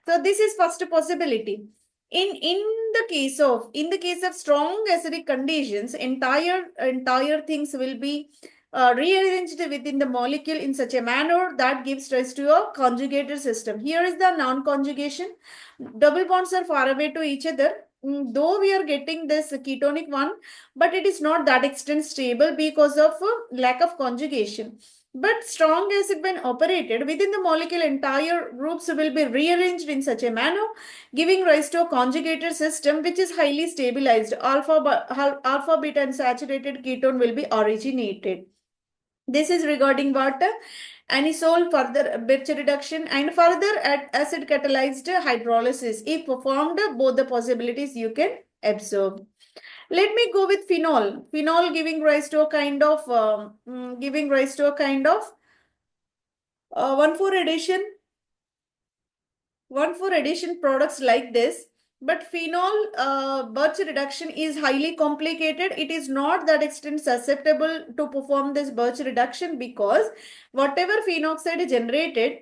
So this is first possibility. In the case of strong acidic conditions, entire things will be rearranged within the molecule in such a manner that gives rise to a conjugated system. Here is the non-conjugation. Double bonds are far away to each other. Though we are getting this ketonic one, but it is not that extent stable because of lack of conjugation. But strong acid, when operated within the molecule, entire groups will be rearranged in such a manner, giving rise to a conjugated system which is highly stabilized. Alpha, beta, and saturated ketone will be originated. This is regarding what? Anisole, further Birch reduction, and further at acid catalyzed hydrolysis. If performed, both the possibilities you can observe. Let me go with phenol. Phenol giving rise to a kind of 1,4 addition 1,4 addition products like this. But phenol Birch reduction is highly complicated. It is not that extent susceptible to perform this Birch reduction because whatever phenoxide generated,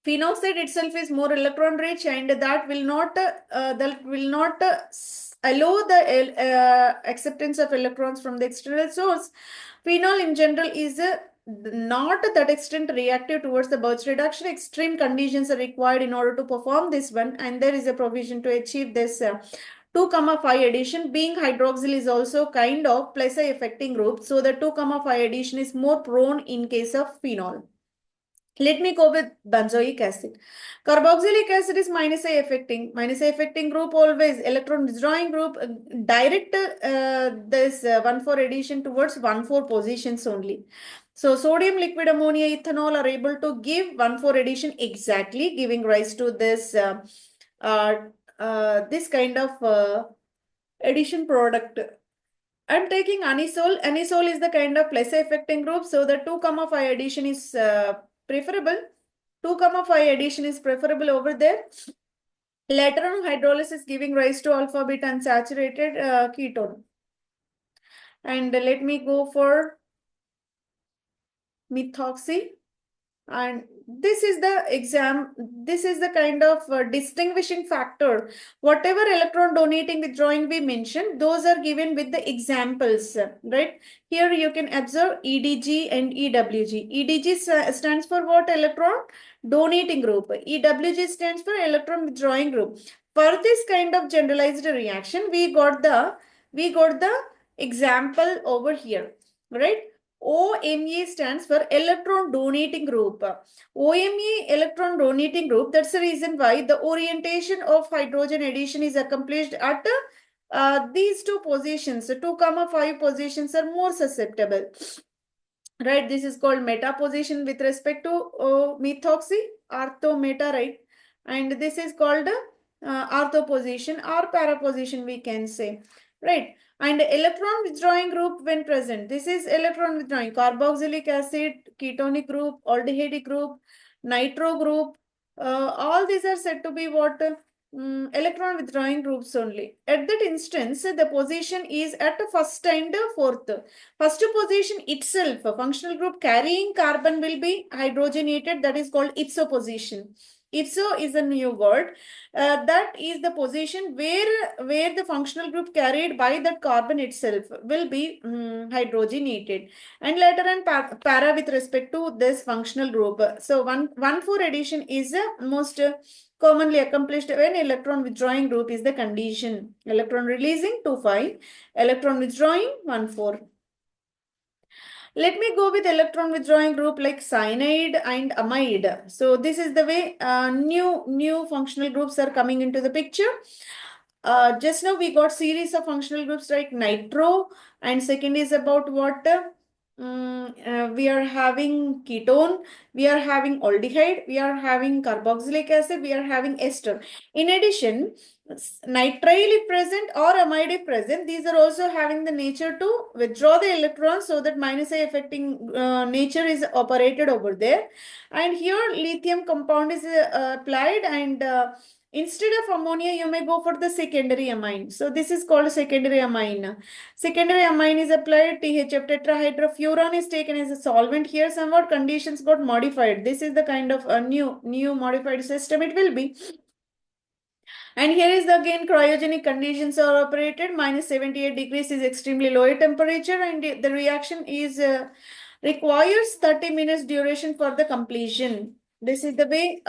phenoxide itself is more electron rich, and that will not allow the acceptance of electrons from the external source. Phenol in general is not that extent reactive towards the Birch reduction. Extreme conditions are required in order to perform this one, and there is a provision to achieve this 2,5 addition. Being hydroxyl is also kind of plus I affecting group, so the 2,5 addition is more prone in case of phenol. Let me go with benzoic acid. Carboxylic acid is minus I affecting. Minus I affecting group always electron withdrawing group. Direct this 1,4 addition towards 1,4 positions only. So sodium liquid ammonia ethanol are able to give 1,4 addition exactly, giving rise to this this kind of addition product. I'm taking anisole. Anisole is the kind of plus affecting group. So the 2,5 addition is preferable. 2,5 addition is preferable over there. Later on, hydrolysis giving rise to alpha, beta, unsaturated ketone. And let me go for methoxy. And this is the kind of distinguishing factor. Whatever electron donating withdrawing we mentioned, those are given with the examples, right? Here you can observe EDG and EWG. EDG stands for what? Electron donating group. EWG stands for electron withdrawing group. For this kind of generalized reaction, we got the example over here, right? OMe stands for electron donating group. OMe electron donating group. That's the reason why the orientation of hydrogen addition is accomplished at these two positions. So 2,5 positions are more susceptible. Right, this is called meta position with respect to methoxy, ortho meta, right? And this is called ortho position or para position, we can say, right? And electron withdrawing group when present. This is electron withdrawing. Carboxylic acid, ketonic group, aldehyde group, nitro group. All these are said to be what? Electron withdrawing groups only. At that instance, the position is at first and fourth. First position itself, a functional group carrying carbon will be hydrogenated. That is called ipso position. Ipso is a new word. That is the position where the functional group carried by that carbon itself will be hydrogenated. And later on para with respect to this functional group. So 1,4 addition is most commonly accomplished when electron withdrawing group is the condition. Electron releasing 2,5, electron withdrawing 1,4. Let me go with electron withdrawing group like cyanide and amide. So this is the way new functional groups are coming into the picture. just now we got series of functional groups like nitro, and second is about what? We are having ketone, we are having aldehyde, we are having carboxylic acid, we are having ester. In addition, nitrile if present or amide if present, these are also having the nature to withdraw the electrons, so that minus A affecting nature is operated over there. And here lithium compound is applied, and instead of ammonia, you may go for the secondary amine. So this is called secondary amine. Secondary amine is applied, THF tetrahydrofuran is taken as a solvent. Here somewhat conditions got modified. This is the kind of a new modified system it will be. And here is the again cryogenic conditions are operated. Minus 78 degrees is extremely low temperature, and the reaction is requires 30 minutes duration for the completion. This is the way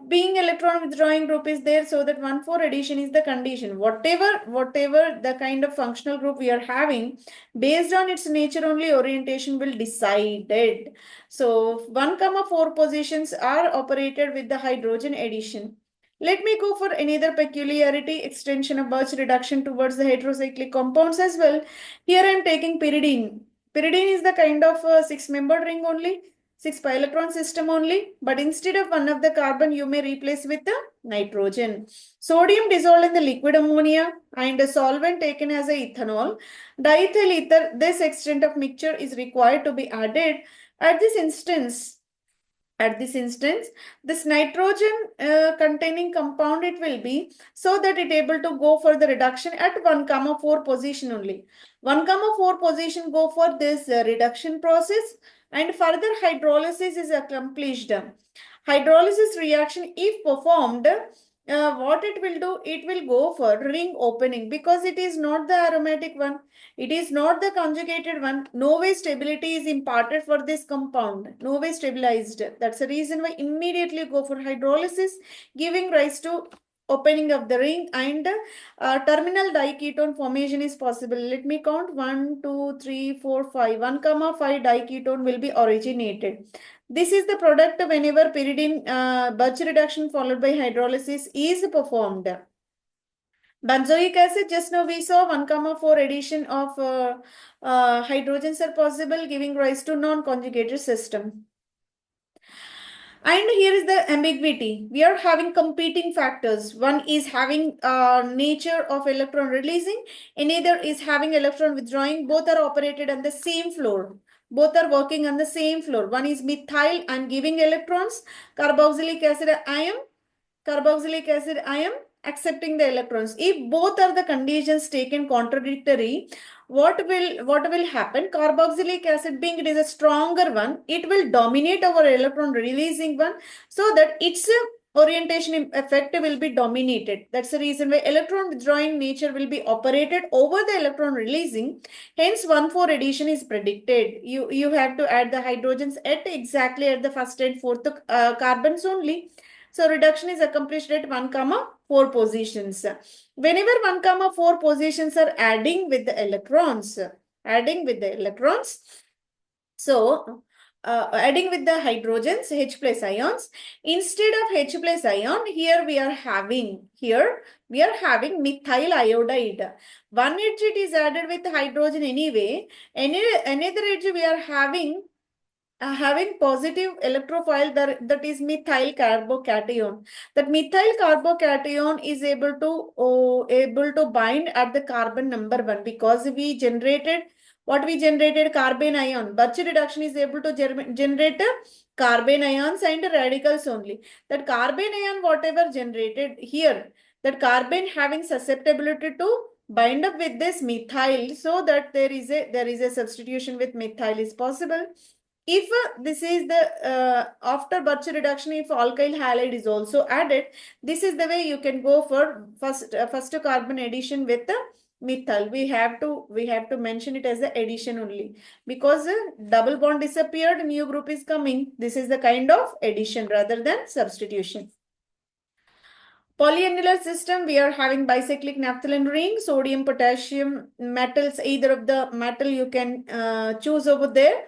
being electron withdrawing group is there, so that 1,4 addition is the condition. Whatever the kind of functional group we are having, based on its nature only orientation will decide it. So 1,4 positions are operated with the hydrogen addition. Let me go for another peculiarity, extension of Birch reduction towards the heterocyclic compounds as well. Here I am taking pyridine. Pyridine is the kind of 6-membered ring only, 6 pi electron system only, but instead of one of the carbon, you may replace with the nitrogen. Sodium dissolved in the liquid ammonia and a solvent taken as a ethanol. Diethyl ether, this extent of mixture is required to be added. At this instance, this nitrogen containing compound it will be, so that it able to go for the reduction at 1,4 position only. 1,4 position go for this reduction process, and further hydrolysis is accomplished. Hydrolysis reaction if performed, what it will do, it will go for ring opening, because it is not the aromatic one, it is not the conjugated one. No way stability is imparted for this compound, no way stabilized. That's the reason why immediately go for hydrolysis, giving rise to opening of the ring, and terminal diketone formation is possible. Let me count 1, 2, 3, 4, 5. 1,5 diketone will be originated. This is the product whenever pyridine Birch reduction followed by hydrolysis is performed. Benzoic acid, just now we saw 1,4 addition of hydrogens are possible, giving rise to non-conjugated system. And here is the ambiguity. We are having competing factors. One is having nature of electron releasing, another is having electron withdrawing. Both are operated on the same floor. Both are working on the same floor. One is methyl and giving electrons, carboxylic acid ion accepting the electrons. If both are the conditions taken contradictory, what will happen? Carboxylic acid, being it is a stronger one, it will dominate over electron releasing one, so that its orientation effect will be dominated. That's the reason why electron withdrawing nature will be operated over the electron releasing. Hence 1,4 addition is predicted. You have to add the hydrogens at exactly at the first and fourth carbons only. So reduction is accomplished at 1,4 positions. Whenever 1,4 positions are adding with the electrons, so adding with the hydrogens, H plus ions, instead of H plus ion, here we are having methyl iodide. One edge it is added with hydrogen anyway. Another edge we are having positive electrophile, that is methyl carbocation. That methyl carbocation is able to bind at the carbon number 1, because we generated carbon ion. Birch reduction is able to generate carbon ions and radicals only. That carbon ion whatever generated here, that carbon having susceptibility to bind up with this methyl, so that there is a substitution with methyl is possible. If this is the after Birch reduction, if alkyl halide is also added, this is the way you can go for first carbon addition with the methyl. We have to mention it as the addition only, because double bond disappeared, new group is coming. This is the kind of addition rather than substitution. Polyannular system, we are having bicyclic naphthalene ring, sodium, potassium, metals, either of the metal you can choose over there.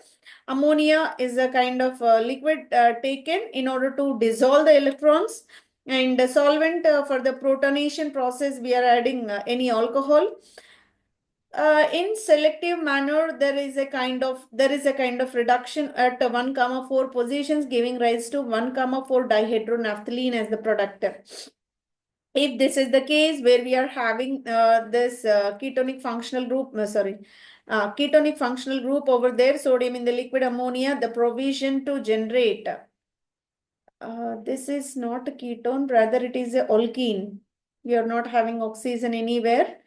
Ammonia is a kind of liquid taken in order to dissolve the electrons. And solvent for the protonation process, we are adding any alcohol. In selective manner, there is a kind of reduction at 1 comma 4 positions, giving rise to 1 comma 4 dihydronaphthalene as the product. If this is the case where we are having this ketonic functional group over there, sodium in the liquid ammonia, the provision to generate this is not a ketone, rather it is a alkene. We are not having oxygen anywhere.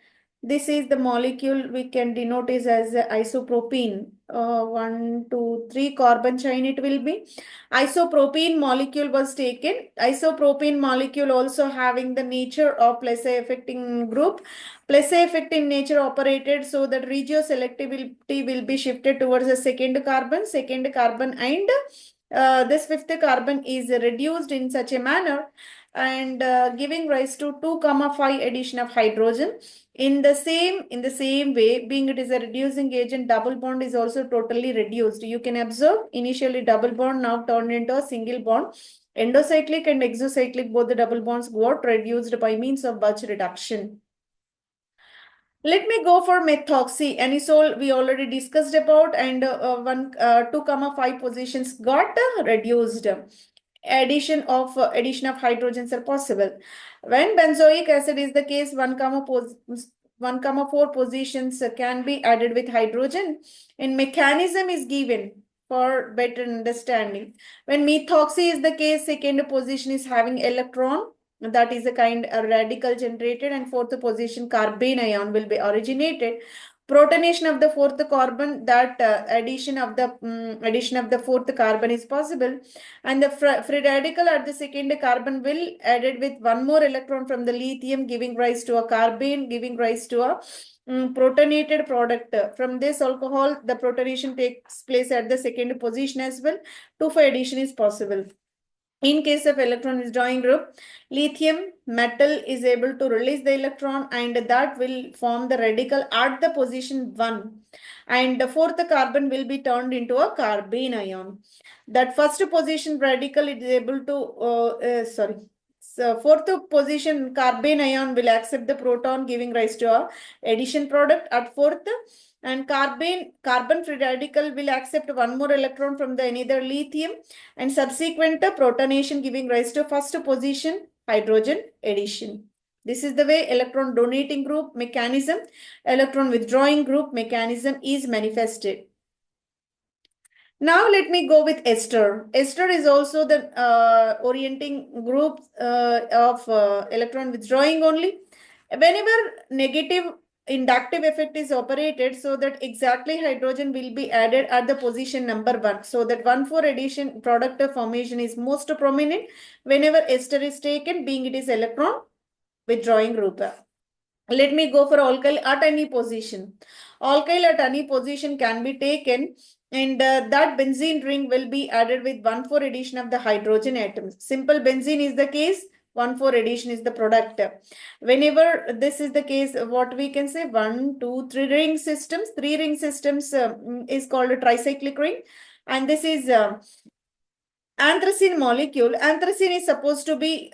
This is the molecule we can denote is as isopropene. 1, 2, 3 carbon chain it will be. Isopropene molecule was taken. Isopropene molecule also having the nature of Plessy affecting group. Plessy affecting nature operated so that regioselectivity will be shifted towards the second carbon and this fifth carbon is reduced in such a manner and giving rise to 2 comma 5 addition of hydrogen. In the same way, being it is a reducing agent, double bond is also totally reduced. You can observe initially double bond now turned into a single bond. Endocyclic and exocyclic, both the double bonds got reduced by means of Birch reduction. Let me go for methoxy. Anisole we already discussed about, and 2 comma 5 positions got reduced. Addition of hydrogens are possible. When benzoic acid is the case, 1 comma 4 positions can be added with hydrogen, and mechanism is given for better understanding. When methoxy is the case, second position is having electron, that is a kind of radical generated, and fourth position carbene ion will be originated. Protonation of the fourth carbon, that addition of the fourth carbon is possible, and the free radical at the second carbon will added with one more electron from the lithium, giving rise to a carbene, giving rise to a protonated product. From this alcohol, the protonation takes place at the second position as well. 2,5 addition is possible. In case of electron withdrawing group, lithium metal is able to release the electron and that will form the radical at the position 1. And the fourth carbon will be turned into a carbene ion. That first position radical is able to, So fourth position carbene ion will accept the proton, giving rise to a addition product at fourth. And carbon free radical will accept one more electron from the another lithium, and subsequent protonation giving rise to first position hydrogen addition. This is the way electron donating group mechanism, electron withdrawing group mechanism is manifested. Now let me go with ester. Ester is also the orienting group of electron withdrawing only. Whenever negative inductive effect is operated, so that exactly hydrogen will be added at the position number 1. So that 1,4 addition product of formation is most prominent whenever ester is taken, being it is electron withdrawing group. Let me go for alkyl at any position. Alkyl at any position can be taken, and that benzene ring will be added with 1,4 addition of the hydrogen atoms. Simple benzene is the case, 1,4 addition is the product. Whenever this is the case, what we can say, 1, 2, 3 ring systems. 3 ring systems is called a tricyclic ring, and this is anthracene molecule. Anthracene is supposed to be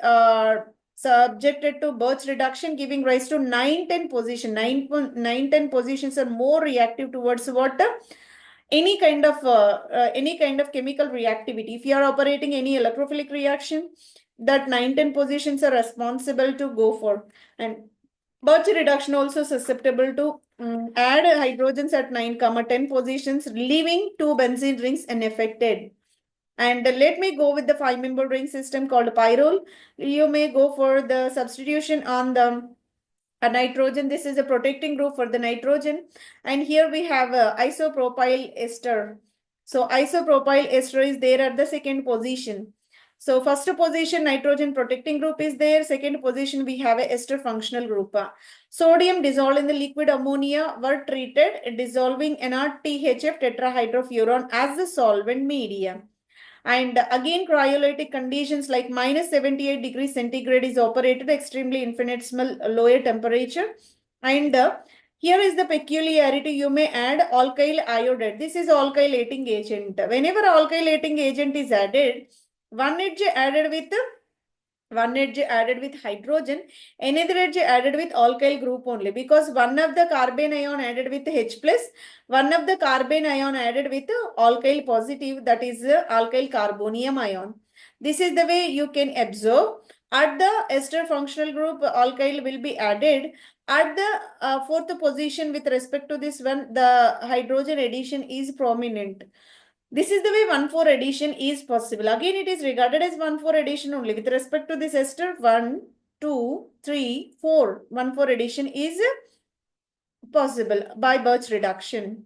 subjected to Birch reduction, giving rise to 9, 10 position. 9, 10 positions are more reactive towards what? Any kind of chemical reactivity. If you are operating any electrophilic reaction, that 9, 10 positions are responsible to go for. And Birch reduction also susceptible to add hydrogens at 9, 10 positions, leaving 2 benzene rings unaffected. And let me go with the 5-member ring system called pyrrole. You may go for the substitution on the nitrogen. This is a protecting group for the nitrogen. And here we have isopropyl ester. So isopropyl ester is there at the second position. So first position nitrogen protecting group is there. Second position we have a ester functional group. Sodium dissolved in the liquid ammonia were treated dissolving NRTHF tetrahydrofuran as the solvent medium. And again, cryolytic conditions like minus 78 degrees centigrade is operated extremely infinitesimal lower temperature. And here is the peculiarity. You may add alkyl iodide. This is alkylating agent. Whenever alkylating agent is added, one edge added with one edge added with hydrogen, another edge added with alkyl group only, because one of the carbon ion added with H plus, one of the carbon ion added with alkyl positive, that is alkyl carbonium ion. This is the way you can observe. At the ester functional group, alkyl will be added. At the fourth position with respect to this one, the hydrogen addition is prominent. This is the way 1,4 addition is possible. Again, it is regarded as 1,4 addition only. With respect to this ester, 1, 2, 3, 4. 1,4 addition is possible by Birch reduction.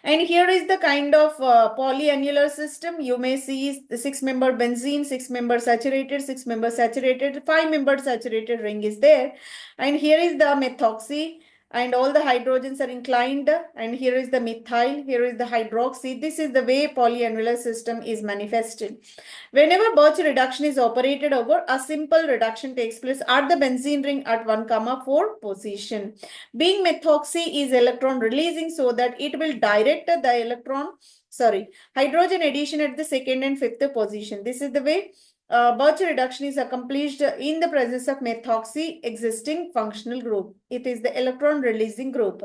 And here is the kind of polyannular system. You may see the 6-member benzene, 6-member saturated, 6-member saturated, 5-member saturated ring is there. And here is the methoxy, and all the hydrogens are inclined. And here is the methyl, here is the hydroxy. This is the way polyannular system is manifested. Whenever Birch reduction is operated over, a simple reduction takes place at the benzene ring at 1,4 position. Being methoxy is electron releasing, so that it will direct the hydrogen addition at the second and fifth position. This is the way Birch reduction is accomplished in the presence of methoxy existing functional group. It is the electron releasing group.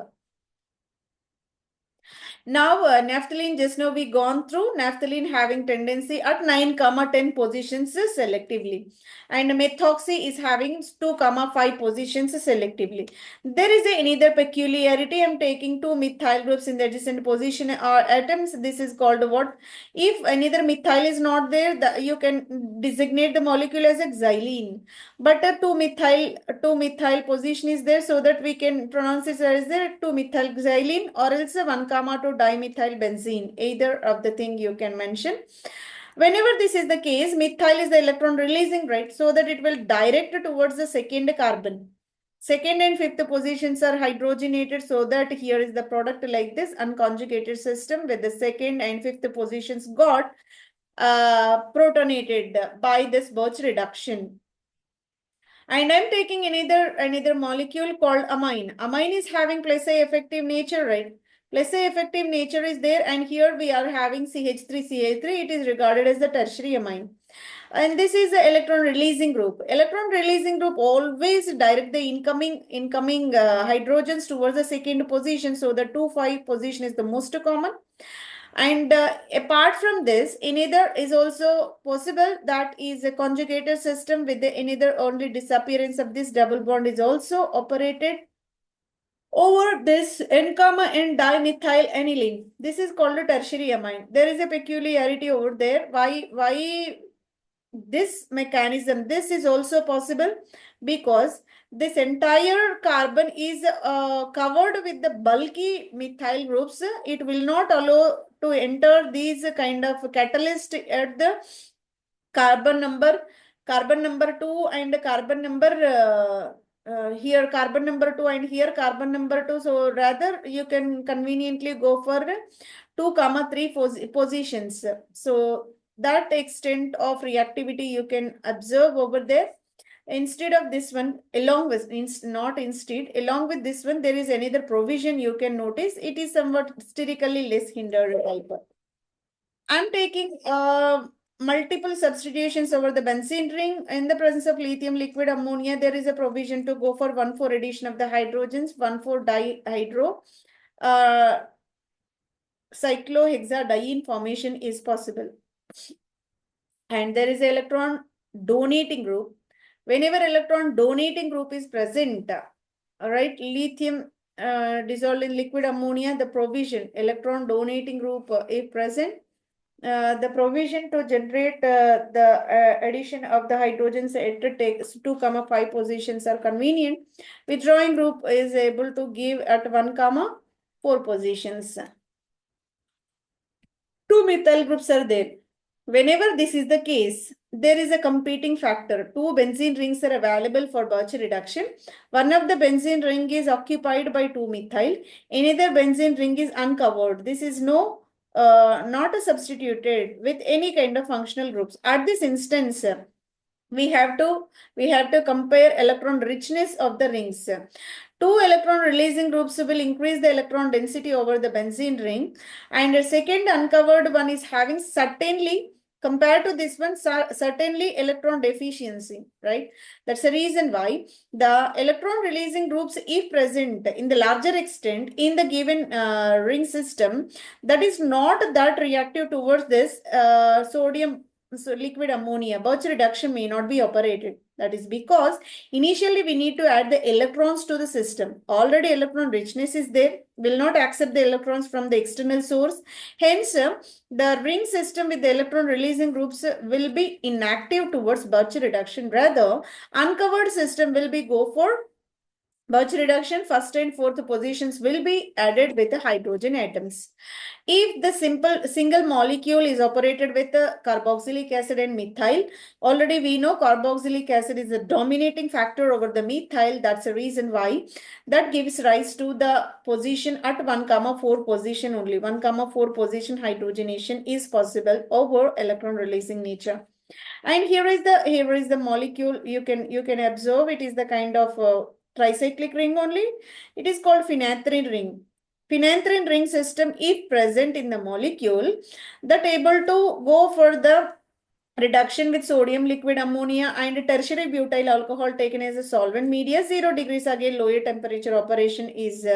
Now, naphthalene, just now we gone through naphthalene having tendency at 9, 10 positions selectively. And methoxy is having 2, 5 positions selectively. There is another peculiarity. I'm taking 2 methyl groups in the adjacent position or atoms. This is called what? If another methyl is not there, you can designate the molecule as a xylene. But a 2-methyl position is there, so that we can pronounce it as a 2-methyl xylene, or else a 1,2 dimethyl benzene. Either of the thing you can mention. Whenever this is the case, methyl is the electron releasing, right? So that it will direct towards the second carbon. Second and fifth positions are hydrogenated, so that here is the product like this unconjugated system, with the second and fifth positions got protonated by this Birch reduction. And I'm taking another molecule called amine. Amine is having plus A effective nature, right? Plus A effective nature is there, and here we are having CH3CH3. It is regarded as the tertiary amine. And this is the electron releasing group. Electron releasing group always direct the incoming hydrogens towards the second position. So the 2,5 position is the most common. And apart from this, another is also possible, that is a conjugated system with the another only disappearance of this double bond is also operated over this N, N dimethyl aniline. This is called a tertiary amine. There is a peculiarity over there. Why this mechanism? This is also possible because this entire carbon is covered with the bulky methyl groups. It will not allow to enter these kind of catalyst at the carbon number 2 and carbon number here carbon number 2 and here carbon number 2. So rather you can conveniently go for 2, 3 positions. So that extent of reactivity you can observe over there. Instead of this one, along with this one, there is another provision you can notice. It is somewhat sterically less hindered type. I'm taking multiple substitutions over the benzene ring. In the presence of lithium liquid ammonia, there is a provision to go for 1,4 addition of the hydrogens, 1,4 dihydro. Cyclohexadiene formation is possible. And there is an electron donating group. Whenever electron donating group is present, all right, lithium dissolved in liquid ammonia, the provision electron donating group if present, the provision to generate the addition of the hydrogens at takes 2, 5 positions are convenient. Withdrawing group is able to give at 1, 4 positions. 2 methyl groups are there. Whenever this is the case, there is a competing factor. 2 benzene rings are available for Birch reduction. One of the benzene ring is occupied by 2 methyl. Another benzene ring is uncovered. This is not substituted with any kind of functional groups. At this instance, we have to compare electron richness of the rings. 2 electron releasing groups will increase the electron density over the benzene ring, and the second uncovered one is having certainly compared to this one, certainly electron deficiency, right? That's the reason why the electron releasing groups, if present in the larger extent in the given ring system, that is not that reactive towards this sodium, so liquid ammonia, Birch reduction may not be operated. That is because initially we need to add the electrons to the system. Already electron richness is there, will not accept the electrons from the external source. Hence, the ring system with the electron releasing groups will be inactive towards Birch reduction. Rather, uncovered system will be go for Birch reduction. First and fourth positions will be added with the hydrogen atoms. If the single molecule is operated with the carboxylic acid and methyl, already we know carboxylic acid is a dominating factor over the methyl. That's the reason why that gives rise to the position at 1, 4 position only. 1, 4 position hydrogenation is possible over electron releasing nature. And here is the molecule. You can observe it is the kind of tricyclic ring only. It is called phenanthrene ring. Phenanthrene ring system, if present in the molecule, that able to go for the reduction with sodium liquid ammonia and tertiary butyl alcohol taken as a solvent media. 0 degrees again lower temperature operation is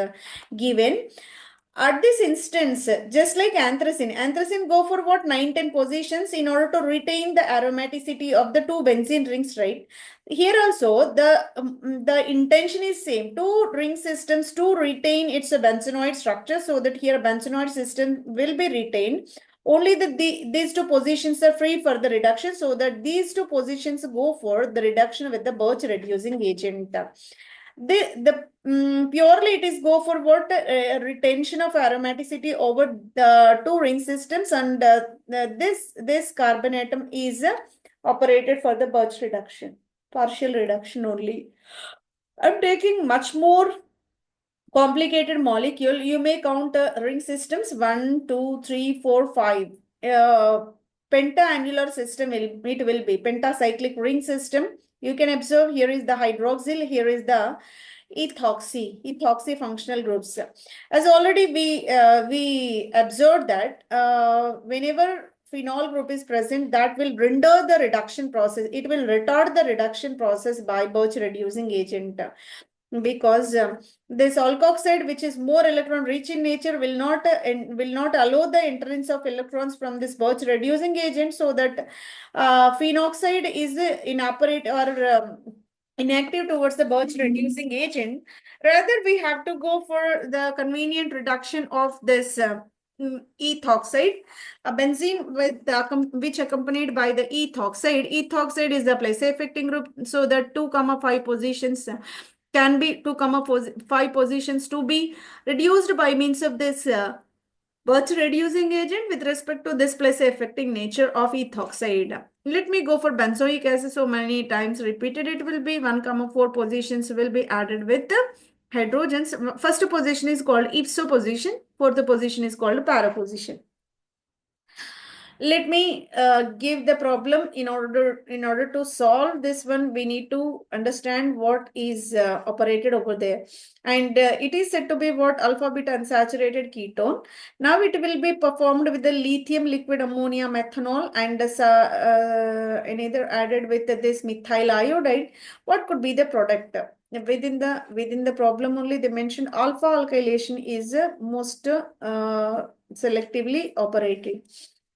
given. At this instance, just like anthracene go for what 9, 10 positions in order to retain the aromaticity of the two benzene rings, right? Here also the intention is same. Two ring systems to retain its benzenoid structure, so that here benzenoid system will be retained. Only these two positions are free for the reduction, so that these two positions go for the reduction with the Birch reducing agent. Purely it is go for what retention of aromaticity over the two ring systems, and this carbon atom is operated for the Birch reduction, partial reduction only. I'm taking much more complicated molecule. You may count ring systems 1, 2, 3, 4, 5. Pentaannular system it will be pentacyclic ring system. You can observe here is the hydroxyl, here is the ethoxy functional groups. As already we observed that whenever phenol group is present, that will render the reduction process. It will retard the reduction process by Birch reducing agent, because this alkoxide, which is more electron rich in nature, will not allow the entrance of electrons from this Birch reducing agent, so that phenoxide is inoperate or inactive towards the Birch reducing agent. Rather, we have to go for the convenient reduction of this ethoxide, a benzene with which accompanied by the ethoxide. Ethoxide is the place affecting group, so that 2, 5 positions can be 2, 5 positions to be reduced by means of this Birch reducing agent with respect to this place affecting nature of ethoxide. Let me go for benzoic acid. So many times repeated it will be 1, 4 positions will be added with the hydrogens. First position is called ipso position. Fourth position is called para position. Let me give the problem. In order to solve this one, we need to understand what is operated over there, and it is said to be what alpha beta unsaturated ketone. Now it will be performed with the lithium liquid ammonia methanol and another added with this methyl iodide. What could be the product? Within the problem only they mentioned alpha alkylation is most selectively operated.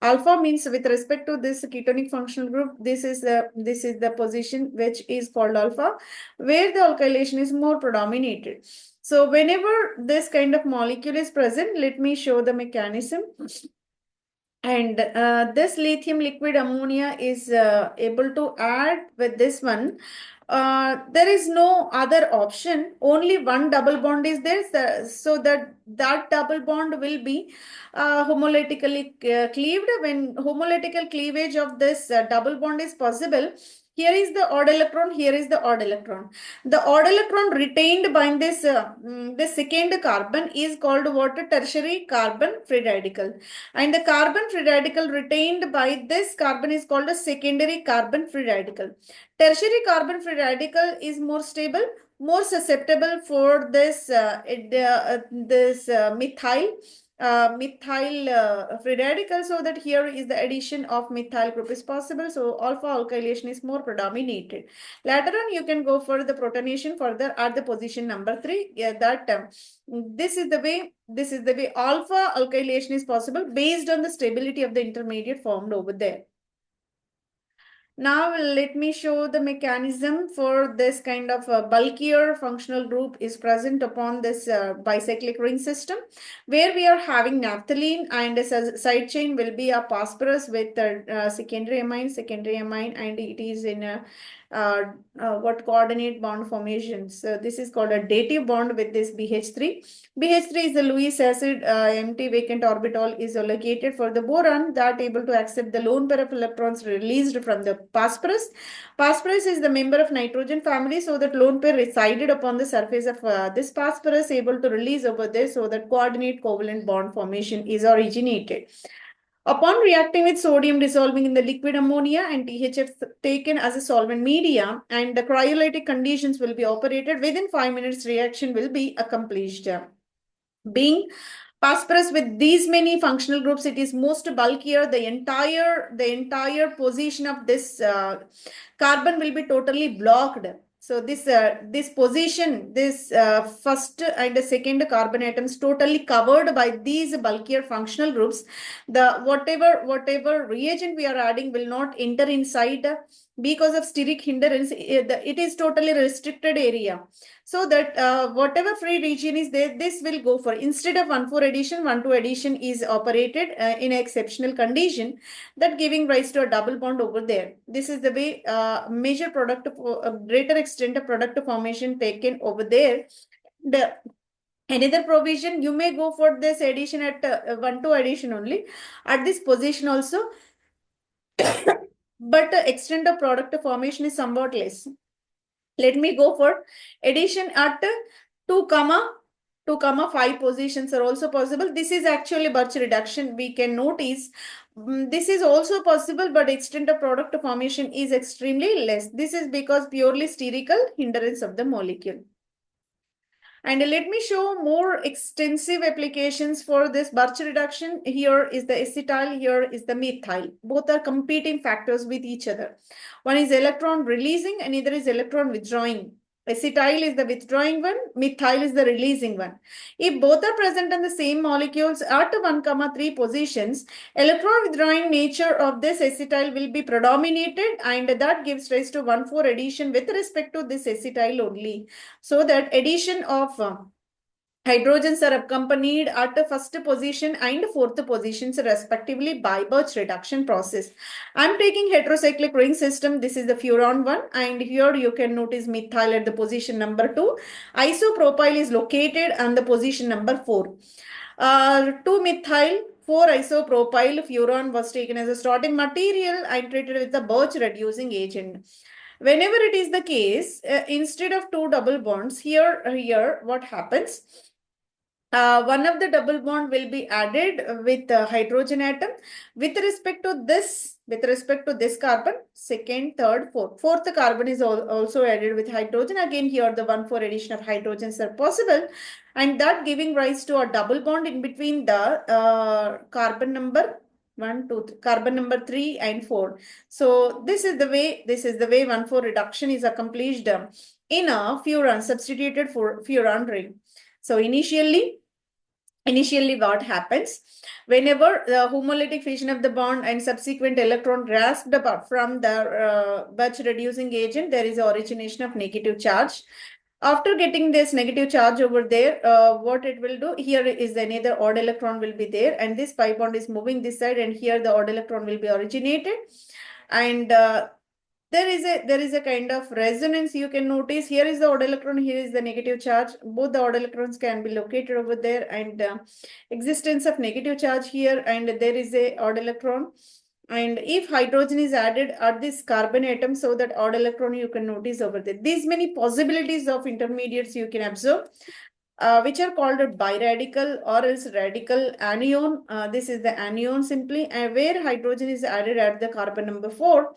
Alpha means with respect to this ketonic functional group, this is the position which is called alpha, where the alkylation is more predominated. So whenever this kind of molecule is present, let me show the mechanism. And this lithium liquid ammonia is able to add with this one. There is no other option. Only one double bond is there, so that double bond will be homolytically cleaved. When homolitical cleavage of this double bond is possible, here is the odd electron, here is the odd electron. The odd electron retained by this second carbon is called what? Tertiary carbon free radical. And the carbon free radical retained by this carbon is called a secondary carbon free radical. Tertiary carbon free radical is more stable, more susceptible for this methyl methyl free radical, so that here is the addition of methyl group is possible. So alpha alkylation is more predominated. Later on, you can go for the protonation further at the position number 3. Yeah, that this is the way alpha alkylation is possible based on the stability of the intermediate formed over there. Now let me show the mechanism for this kind of bulkier functional group is present upon this bicyclic ring system, where we are having naphthalene, and a side chain will be a phosphorus with secondary amine, and it is in a what coordinate bond formation. So this is called a dative bond with this BH3. BH3 is the Lewis acid, empty vacant orbital is allocated for the boron that able to accept the lone pair of electrons released from the phosphorus. Phosphorus is the member of nitrogen family, so that lone pair resided upon the surface of this phosphorus able to release over there, so that coordinate covalent bond formation is originated. Upon reacting with sodium dissolving in the liquid ammonia and THF taken as a solvent media, and the cryolytic conditions will be operated, within 5 minutes reaction will be accomplished. Being phosphorus with these many functional groups, it is most bulkier. The entire position of this carbon will be totally blocked. So this position, this first and the second carbon atoms totally covered by these bulkier functional groups. The whatever reagent we are adding will not enter inside because of steric hindrance. It is totally restricted area, so that whatever free region is there, this will go for, instead of 1,4 addition, 1,2 addition is operated in exceptional condition, that giving rise to a double bond over there. This is the way major product of greater extent of product formation taken over there. The another provision, you may go for this addition at 1,2 addition only at this position also, but the extent of product formation is somewhat less. Let me go for addition at 2, 2, 5 positions are also possible. This is actually Birch reduction. We can notice this is also possible, but extent of product formation is extremely less. This is because purely sterical hindrance of the molecule. And let me show more extensive applications for this Birch reduction. Here is the acetyl, here is the methyl. Both are competing factors with each other. One is electron releasing and either is electron withdrawing. Acetyl is the withdrawing one, methyl is the releasing one. If both are present in the same molecules at 1, 3 positions, electron withdrawing nature of this acetyl will be predominated, and that gives rise to 1,4 addition with respect to this acetyl only. So that addition of hydrogens are accompanied at the first position and fourth positions respectively by Birch reduction process. I'm taking heterocyclic ring system. This is the furan one, and here you can notice methyl at the position number 2. Isopropyl is located on the position number 4. 2 methyl, 4 isopropyl furan was taken as a starting material and treated with the Birch reducing agent. Whenever it is the case, instead of 2 double bonds, here what happens? One of the double bond will be added with the hydrogen atom with respect to this carbon, second, third, fourth. Fourth carbon is also added with hydrogen. Again, here the 1,4 addition of hydrogens are possible, and that giving rise to a double bond in between the carbon number 1, 2, carbon number 3 and 4. So this is the way 1,4 reduction is accomplished in a furan substituted for furan ring. So initially what happens, whenever the homolytic fission of the bond and subsequent electron grasped apart from the Birch reducing agent, there is origination of negative charge. After getting this negative charge over there, what it will do, here is another odd electron will be there, and this pi bond is moving this side, and here the odd electron will be originated, and there is a kind of resonance. You can notice here is the odd electron, here is the negative charge. Both the odd electrons can be located over there, and existence of negative charge here, and there is a odd electron. And if hydrogen is added at this carbon atom, so that odd electron you can notice over there. These many possibilities of intermediates you can observe, which are called a biradical or else radical anion. This is the anion simply, where hydrogen is added at the carbon number 4.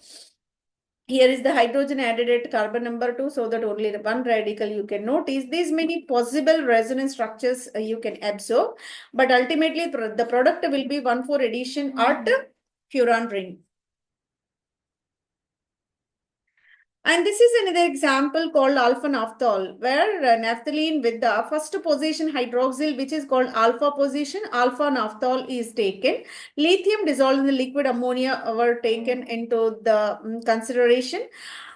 Here is the hydrogen added at carbon number 2, so that only one radical you can notice. These many possible resonance structures you can observe, but ultimately the product will be 1,4 addition at furan ring. And this is another example called alpha naphthol, where naphthalene with the first position hydroxyl, which is called alpha position, alpha naphthol is taken. Lithium dissolved in the liquid ammonia were taken into the consideration.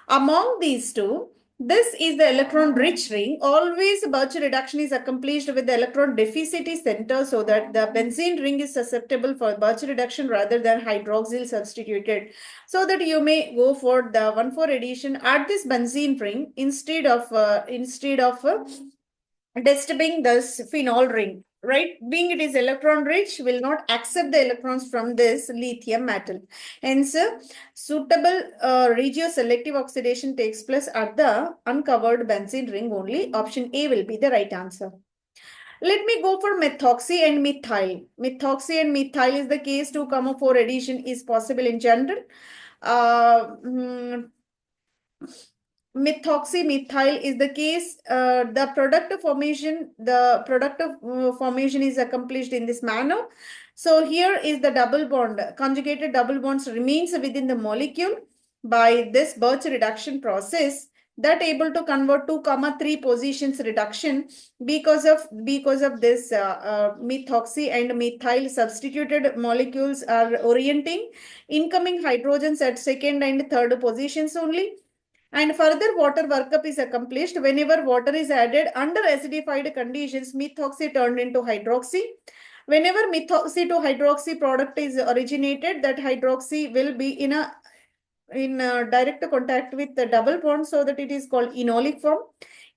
Among these two, this is the electron rich ring. Always Birch reduction is accomplished with the electron deficit center, so that the benzene ring is susceptible for Birch reduction rather than hydroxyl substituted. So that you may go for the 1,4 addition at this benzene ring instead of disturbing this phenol ring, right? Being it is electron rich, will not accept the electrons from this lithium metal. Hence, suitable regioselective oxidation takes place at the uncovered benzene ring only. Option A will be the right answer. Let me go for methoxy and methyl. Methoxy and methyl is the case 2,4 addition is possible in general. Uh, mm, Methoxymethyl is the case. The product of formation is accomplished in this manner. So here is the double bond, conjugated double bonds remains within the molecule by this Birch reduction process, that able to convert 2,3 positions reduction because of this methoxy and methyl substituted molecules are orienting incoming hydrogens at second and third positions only. And further water workup is accomplished whenever water is added under acidified conditions, methoxy turned into hydroxy. Whenever methoxy to hydroxy product is originated, that hydroxy will be in a direct contact with the double bond, so that it is called enolic form.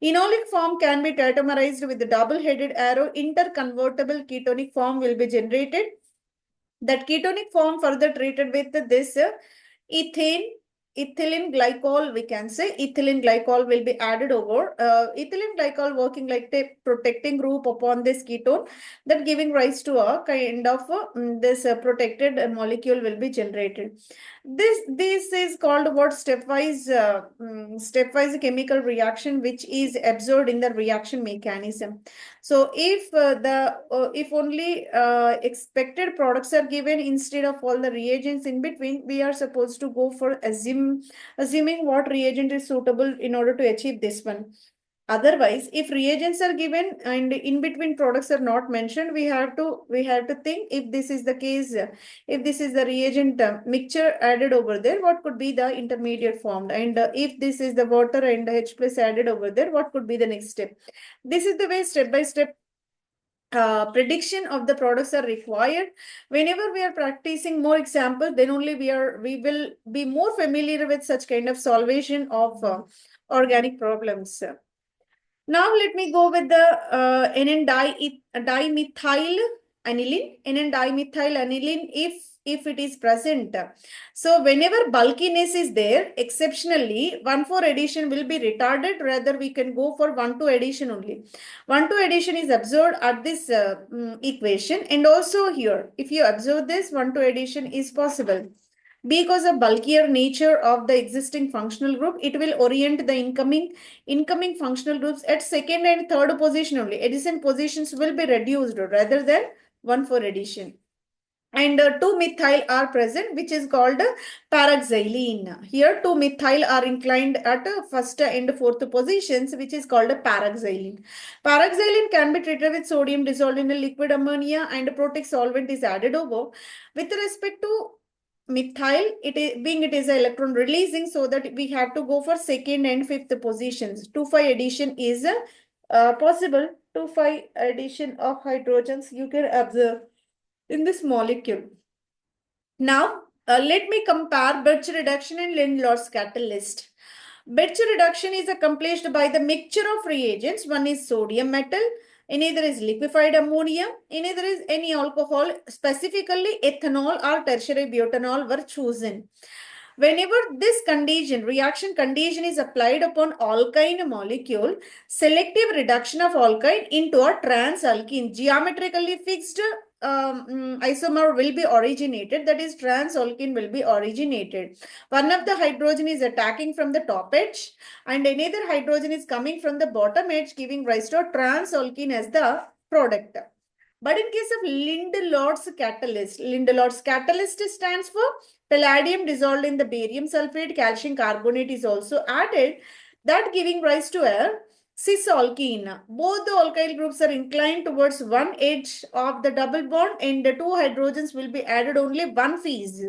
Enolic form can be tautomerized with the double-headed arrow. Interconvertible ketonic form will be generated. That ketonic form further treated with this ethane, ethylene glycol, we can say ethylene glycol will be added over. Ethylene glycol working like the protecting group upon this ketone, that giving rise to a kind of this protected molecule will be generated. This is called what stepwise chemical reaction, which is observed in the reaction mechanism. So if only expected products are given instead of all the reagents in between, we are supposed to go for assuming what reagent is suitable in order to achieve this one. Otherwise, if reagents are given and in between products are not mentioned, we have to think if this is the case, if this is the reagent mixture added over there, what could be the intermediate formed, and if this is the water and H plus added over there, what could be the next step. This is the way step by step prediction of the products are required. Whenever we are practicing more examples, then only we will be more familiar with such kind of solvation of organic problems. Now let me go with the dimethyl aniline. Dimethyl aniline, if it is present. So whenever bulkiness is there, exceptionally 1,4 addition will be retarded. Rather, we can go for 1,2 addition only. 1,2 addition is observed at this equation, and also here, if you observe this, 1,2 addition is possible. Because of bulkier nature of the existing functional group, it will orient the incoming functional groups at second and third position only. Adjacent positions will be reduced rather than 1,4 addition. And 2-methyl are present, which is called paraxylene. Here 2-methyl are inclined at first and fourth positions, which is called paraxylene. Paraxylene can be treated with sodium dissolved in a liquid ammonia and a protic solvent is added over. With respect to methyl, it is an electron releasing, so that we have to go for second and fifth positions. 2,5 addition is possible. 2,5 addition of hydrogens you can observe in this molecule. Now, let me compare Birch reduction and Lindlar's catalyst. Birch reduction is accomplished by the mixture of reagents. One is sodium metal, another is liquefied ammonia, another is any alcohol, specifically ethanol or tertiary butanol were chosen. Whenever this condition, reaction condition is applied upon alkyne molecule, selective reduction of alkyne into a trans alkene, geometrically fixed isomer will be originated, that is trans-alkene will be originated. One of the hydrogen is attacking from the top edge and another hydrogen is coming from the bottom edge, giving rise to a trans-alkene as the product. But in case of Lindelort's catalyst stands for palladium dissolved in the barium sulfate, calcium carbonate is also added, that giving rise to a cis-alkene. Both the alkyl groups are inclined towards one edge of the double bond and the two hydrogens will be added only one phase.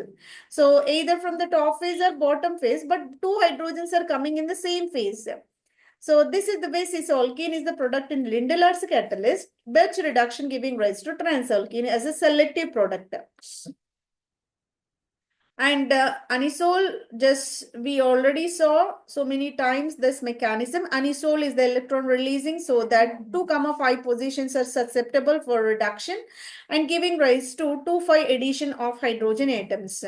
So either from the top phase or bottom phase, but two hydrogens are coming in the same phase. So this is the way cis-alkene is the product in Lindelort's catalyst, Birch reduction giving rise to trans-alkene as a selective product. And anisole, just we already saw so many times this mechanism. Anisole is the electron releasing, so that 2,5 positions are susceptible for reduction and giving rise to 2,5 addition of hydrogen atoms.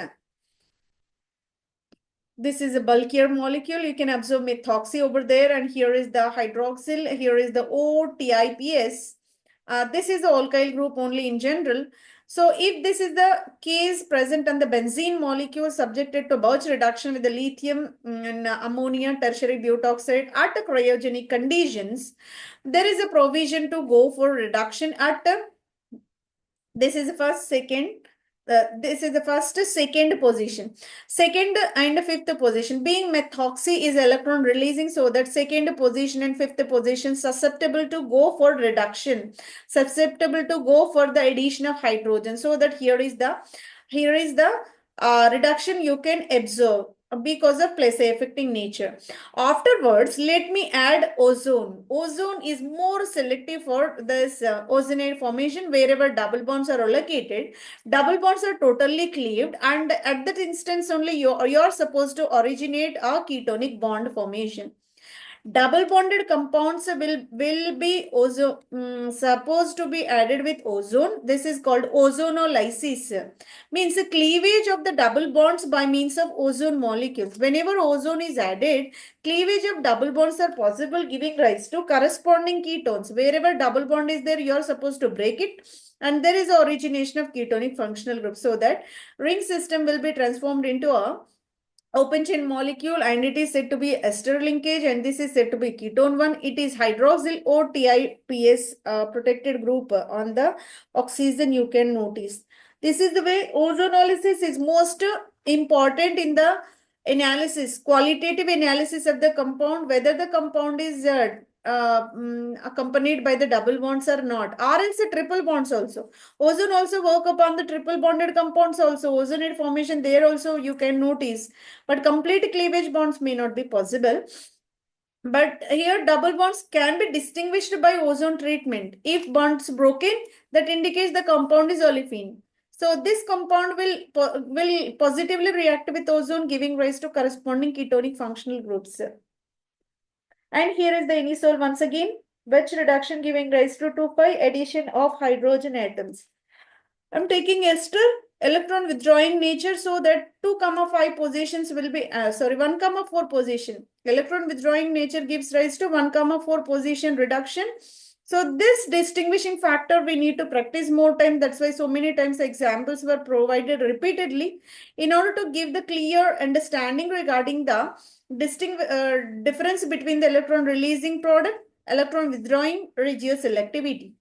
This is a bulkier molecule. You can observe methoxy over there, and here is the hydroxyl. Here is the OTIPS. This is the alkyl group only in general. So if this is the case present on the benzene molecule subjected to Birch reduction with the lithium and ammonia tertiary butoxide at the cryogenic conditions, there is a provision to go for reduction at this is the first, second, this is the first, second position. Second and fifth position. Being methoxy is electron releasing, so that second position and fifth position susceptible to go for reduction, susceptible to go for the addition of hydrogen. So that here is the reduction you can observe because of place affecting nature. Afterwards, let me add ozone. Ozone is more selective for this ozonate formation. Wherever double bonds are located, double bonds are totally cleaved, and at that instance only you're supposed to originate a ketonic bond formation. Double bonded compounds will be supposed to be added with ozone. This is called ozonolysis. Means the cleavage of the double bonds by means of ozone molecules. Whenever ozone is added, cleavage of double bonds are possible, giving rise to corresponding ketones. Wherever double bond is there, you are supposed to break it, and there is origination of ketonic functional group, so that ring system will be transformed into a open chain molecule, and it is said to be ester linkage, and this is said to be ketone 1. It is hydroxyl or TIPS protected group on the oxygen, you can notice. This is the way ozonolysis is most important in the analysis, qualitative analysis of the compound, whether the compound is accompanied by the double bonds or not, or else the triple bonds also. Ozone also work upon the triple bonded compounds also. Ozonate formation there also you can notice, but complete cleavage bonds may not be possible. But here double bonds can be distinguished by ozone treatment. If bonds broken, that indicates the compound is olefin. So this compound will positively react with ozone, giving rise to corresponding ketonic functional groups. And here is the anisole once again, Birch reduction giving rise to 2,5 addition of hydrogen atoms. I'm taking ester, electron withdrawing nature, so that 2,5 positions will be, 1,4 position. Electron withdrawing nature gives rise to 1,4 position reduction. So this distinguishing factor we need to practice more time. That's why so many times examples were provided repeatedly in order to give the clear understanding regarding the difference between the electron releasing product, electron withdrawing, regioselectivity.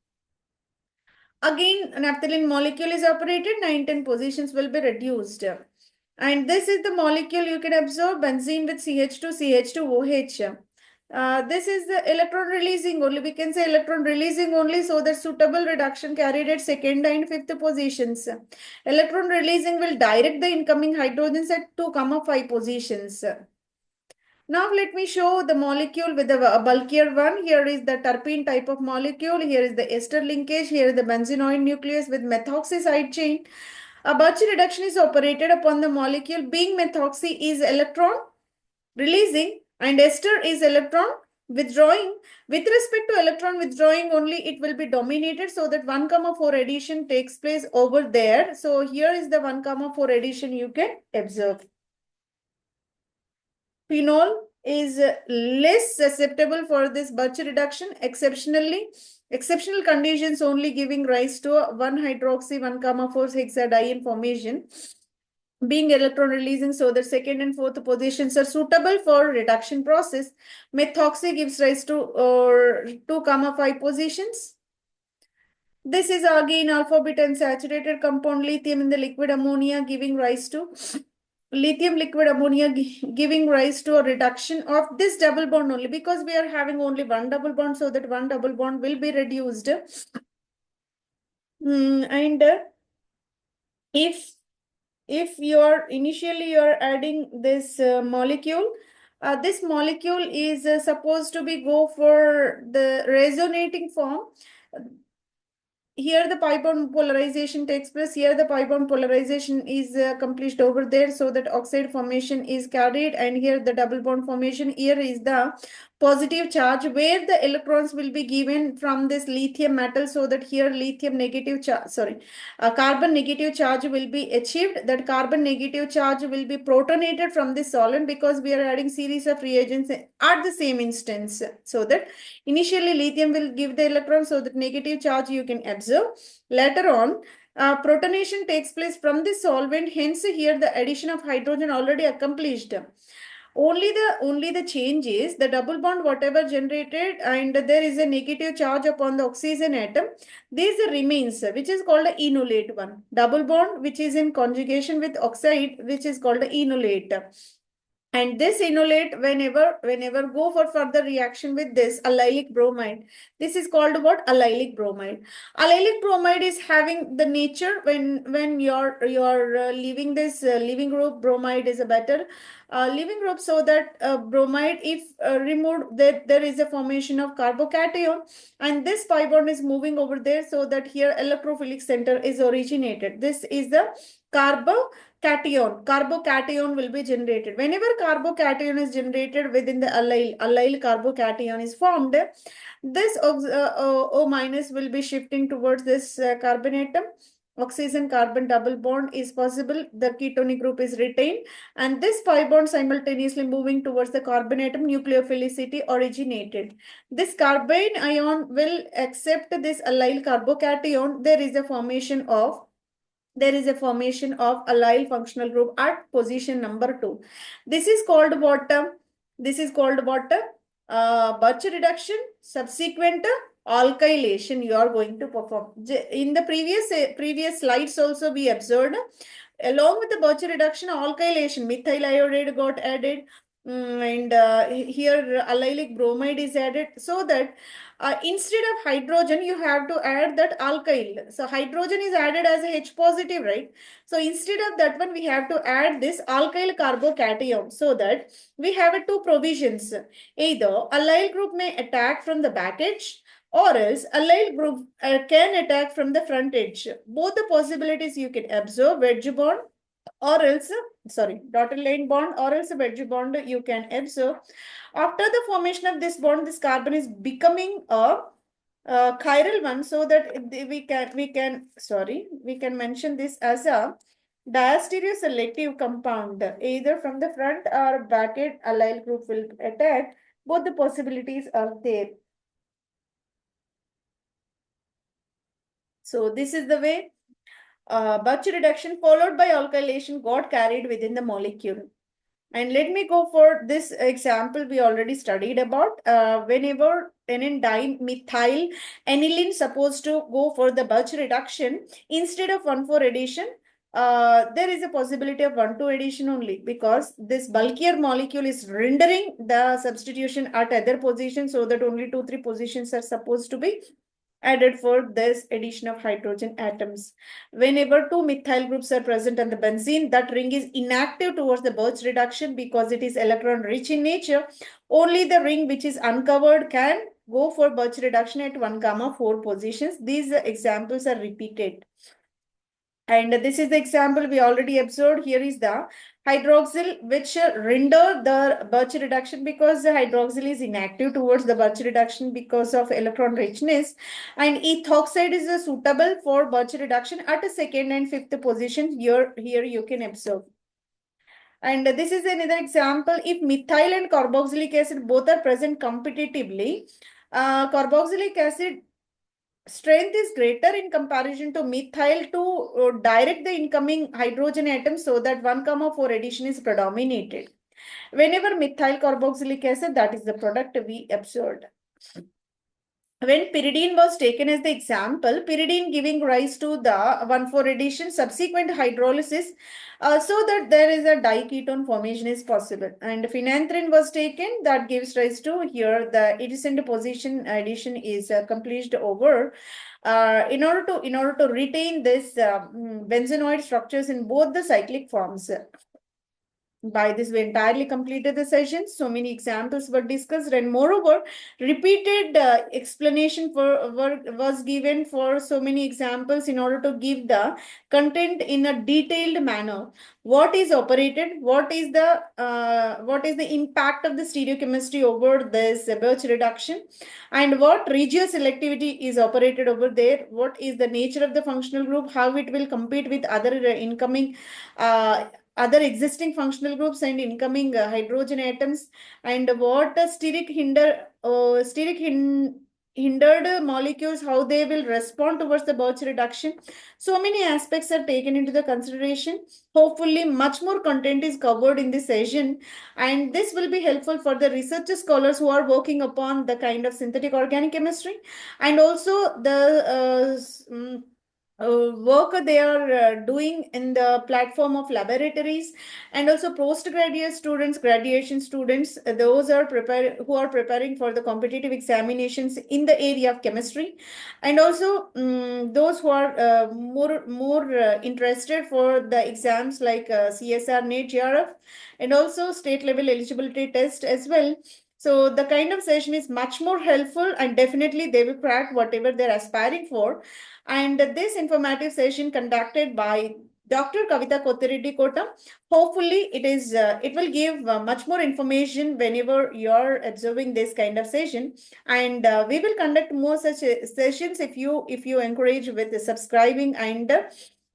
Again, naphthalene molecule is operated, 9-10 positions will be reduced. And this is the molecule you can observe, benzene with CH2, CH2OH. This is the electron releasing only. We can say electron releasing only, so that suitable reduction carried at second and fifth positions. Electron releasing will direct the incoming hydrogens at 2,5 positions. Now let me show the molecule with the bulkier one. Here is the terpene type of molecule. Here is the ester linkage. Here is the benzenoid nucleus with methoxy side chain. A Birch reduction is operated upon the molecule. Being methoxy is electron releasing and ester is electron withdrawing. With respect to electron withdrawing only, it will be dominated, so that 1,4 addition takes place over there. So here is the 1,4 addition you can observe. Phenol is less susceptible for this Birch reduction. Exceptionally, Exceptional conditions only giving rise to 1-hydroxy 1,4-hexadiene formation being electron releasing, so the second and fourth positions are suitable for reduction process. Methoxy gives rise to 2,5 positions. This is again alpha beta unsaturated compound lithium in the liquid ammonia giving rise to lithium liquid ammonia giving rise to a reduction of this double bond only, because we are having only one double bond, so that one double bond will be reduced. And if you're initially you're adding this molecule, this molecule is supposed to be go for the resonating form. Here the pi bond polarization takes place. Here the pi bond polarization is accomplished over there, so that oxide formation is carried, and here the double bond formation. Here is the positive charge where the electrons will be given from this lithium metal, so that here lithium negative charge, sorry, carbon negative charge will be achieved. That carbon negative charge will be protonated from this solvent, because we are adding series of reagents at the same instance, so that initially lithium will give the electron, so that negative charge you can observe. Later on, protonation takes place from the solvent, hence here the addition of hydrogen already accomplished. Only the change is the double bond whatever generated, and there is a negative charge upon the oxygen atom. This remains, which is called a enolate one. Double bond which is in conjugation with oxide, which is called a enolate. And this enolate, whenever go for further reaction with this allylic bromide, this is called what? Allylic bromide. Allylic bromide is having the nature, when you're leaving this leaving group, bromide is a better leaving group, so that bromide, if removed, there is a formation of carbocation, and this pi bond is moving over there, so that here electrophilic center is originated. This is the carbocation will be generated. Whenever carbocation is generated within the allyl carbocation is formed, this O minus will be shifting towards this carbon atom. Oxygen carbon double bond is possible. The ketonic group is retained, and this pi bond simultaneously moving towards the carbon atom, nucleophilicity originated. This carbene ion will accept this allyl carbocation. There is a formation of allyl functional group at position number 2. This is called what? This is called what? Birch reduction. Subsequent alkylation you are going to perform. In the previous slides also we observed, along with the Birch reduction, alkylation, methyl iodide got added, and here allylic bromide is added, so that instead of hydrogen, you have to add that alkyl. So hydrogen is added as a H positive, right? So instead of that one, we have to add this alkyl carbocation, so that we have two provisions. Either allyl group may attack from the back edge, or else allyl group can attack from the front edge. Both the possibilities you can observe: wedge bond, or else, sorry, dotted line bond, or else a wedge bond you can observe. After the formation of this bond, this carbon is becoming a chiral one, so that we can mention this as a diastereoselective compound. Either from the front or back end allyl group will attack. Both the possibilities are there. So this is the way Birch reduction followed by alkylation got carried within the molecule. And let me go for this example we already studied about. Whenever aniline dimethyl aniline supposed to go for the Birch reduction, instead of 1,4 addition, there is a possibility of 1,2 addition only, because this bulkier molecule is rendering the substitution at other positions, so that only 2-3 positions are supposed to be added for this addition of hydrogen atoms. Whenever two methyl groups are present on the benzene, that ring is inactive towards the Birch reduction, because it is electron rich in nature. Only the ring which is uncovered can go for Birch reduction at 1,4 positions. These examples are repeated. And this is the example we already observed. Here is the hydroxyl, which render the Birch reduction, because the hydroxyl is inactive towards the Birch reduction because of electron richness. And ethoxide is suitable for Birch reduction at a second and fifth position. Here you can observe. And this is another example. If methyl and carboxylic acid both are present competitively, carboxylic acid strength is greater in comparison to methyl to direct the incoming hydrogen atoms so that 1,4 addition is predominated. Whenever methyl carboxylic acid, that is the product we observed. When pyridine was taken as the example, pyridine giving rise to the 1,4 addition, subsequent hydrolysis, so that there is a diketone formation is possible. And phenanthrene was taken, that gives rise to here the adjacent position addition is completed over. In order to retain this benzenoid structures in both the cyclic forms. By this, we entirely completed the session. So many examples were discussed, and moreover, repeated explanation was given for so many examples in order to give the content in a detailed manner. What is operated? What is the impact of the stereochemistry over this Birch reduction, and what regioselectivity is operated over there? What is the nature of the functional group? How it will compete with other incoming other existing functional groups and incoming hydrogen atoms, and what hindered molecules, how they will respond towards the Birch reduction. So many aspects are taken into the consideration. Hopefully much more content is covered in this session, and this will be helpful for the research scholars who are working upon the kind of synthetic organic chemistry, and also the work they are doing in the platform of laboratories, and also postgraduate students, graduation students, those are who are preparing for the competitive examinations in the area of chemistry, and also those who are more interested for the exams like CSR, NET, GRF, and also state level eligibility test as well. So the kind of session is much more helpful, and definitely they will crack whatever they're aspiring for. And this informative session conducted by Dr. Kavita Kotireddy Kota, hopefully it will give much more information whenever you're observing this kind of session. And we will conduct more such sessions if you encourage with subscribing and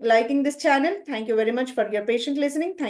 liking this channel. Thank you very much for your patient listening. Thank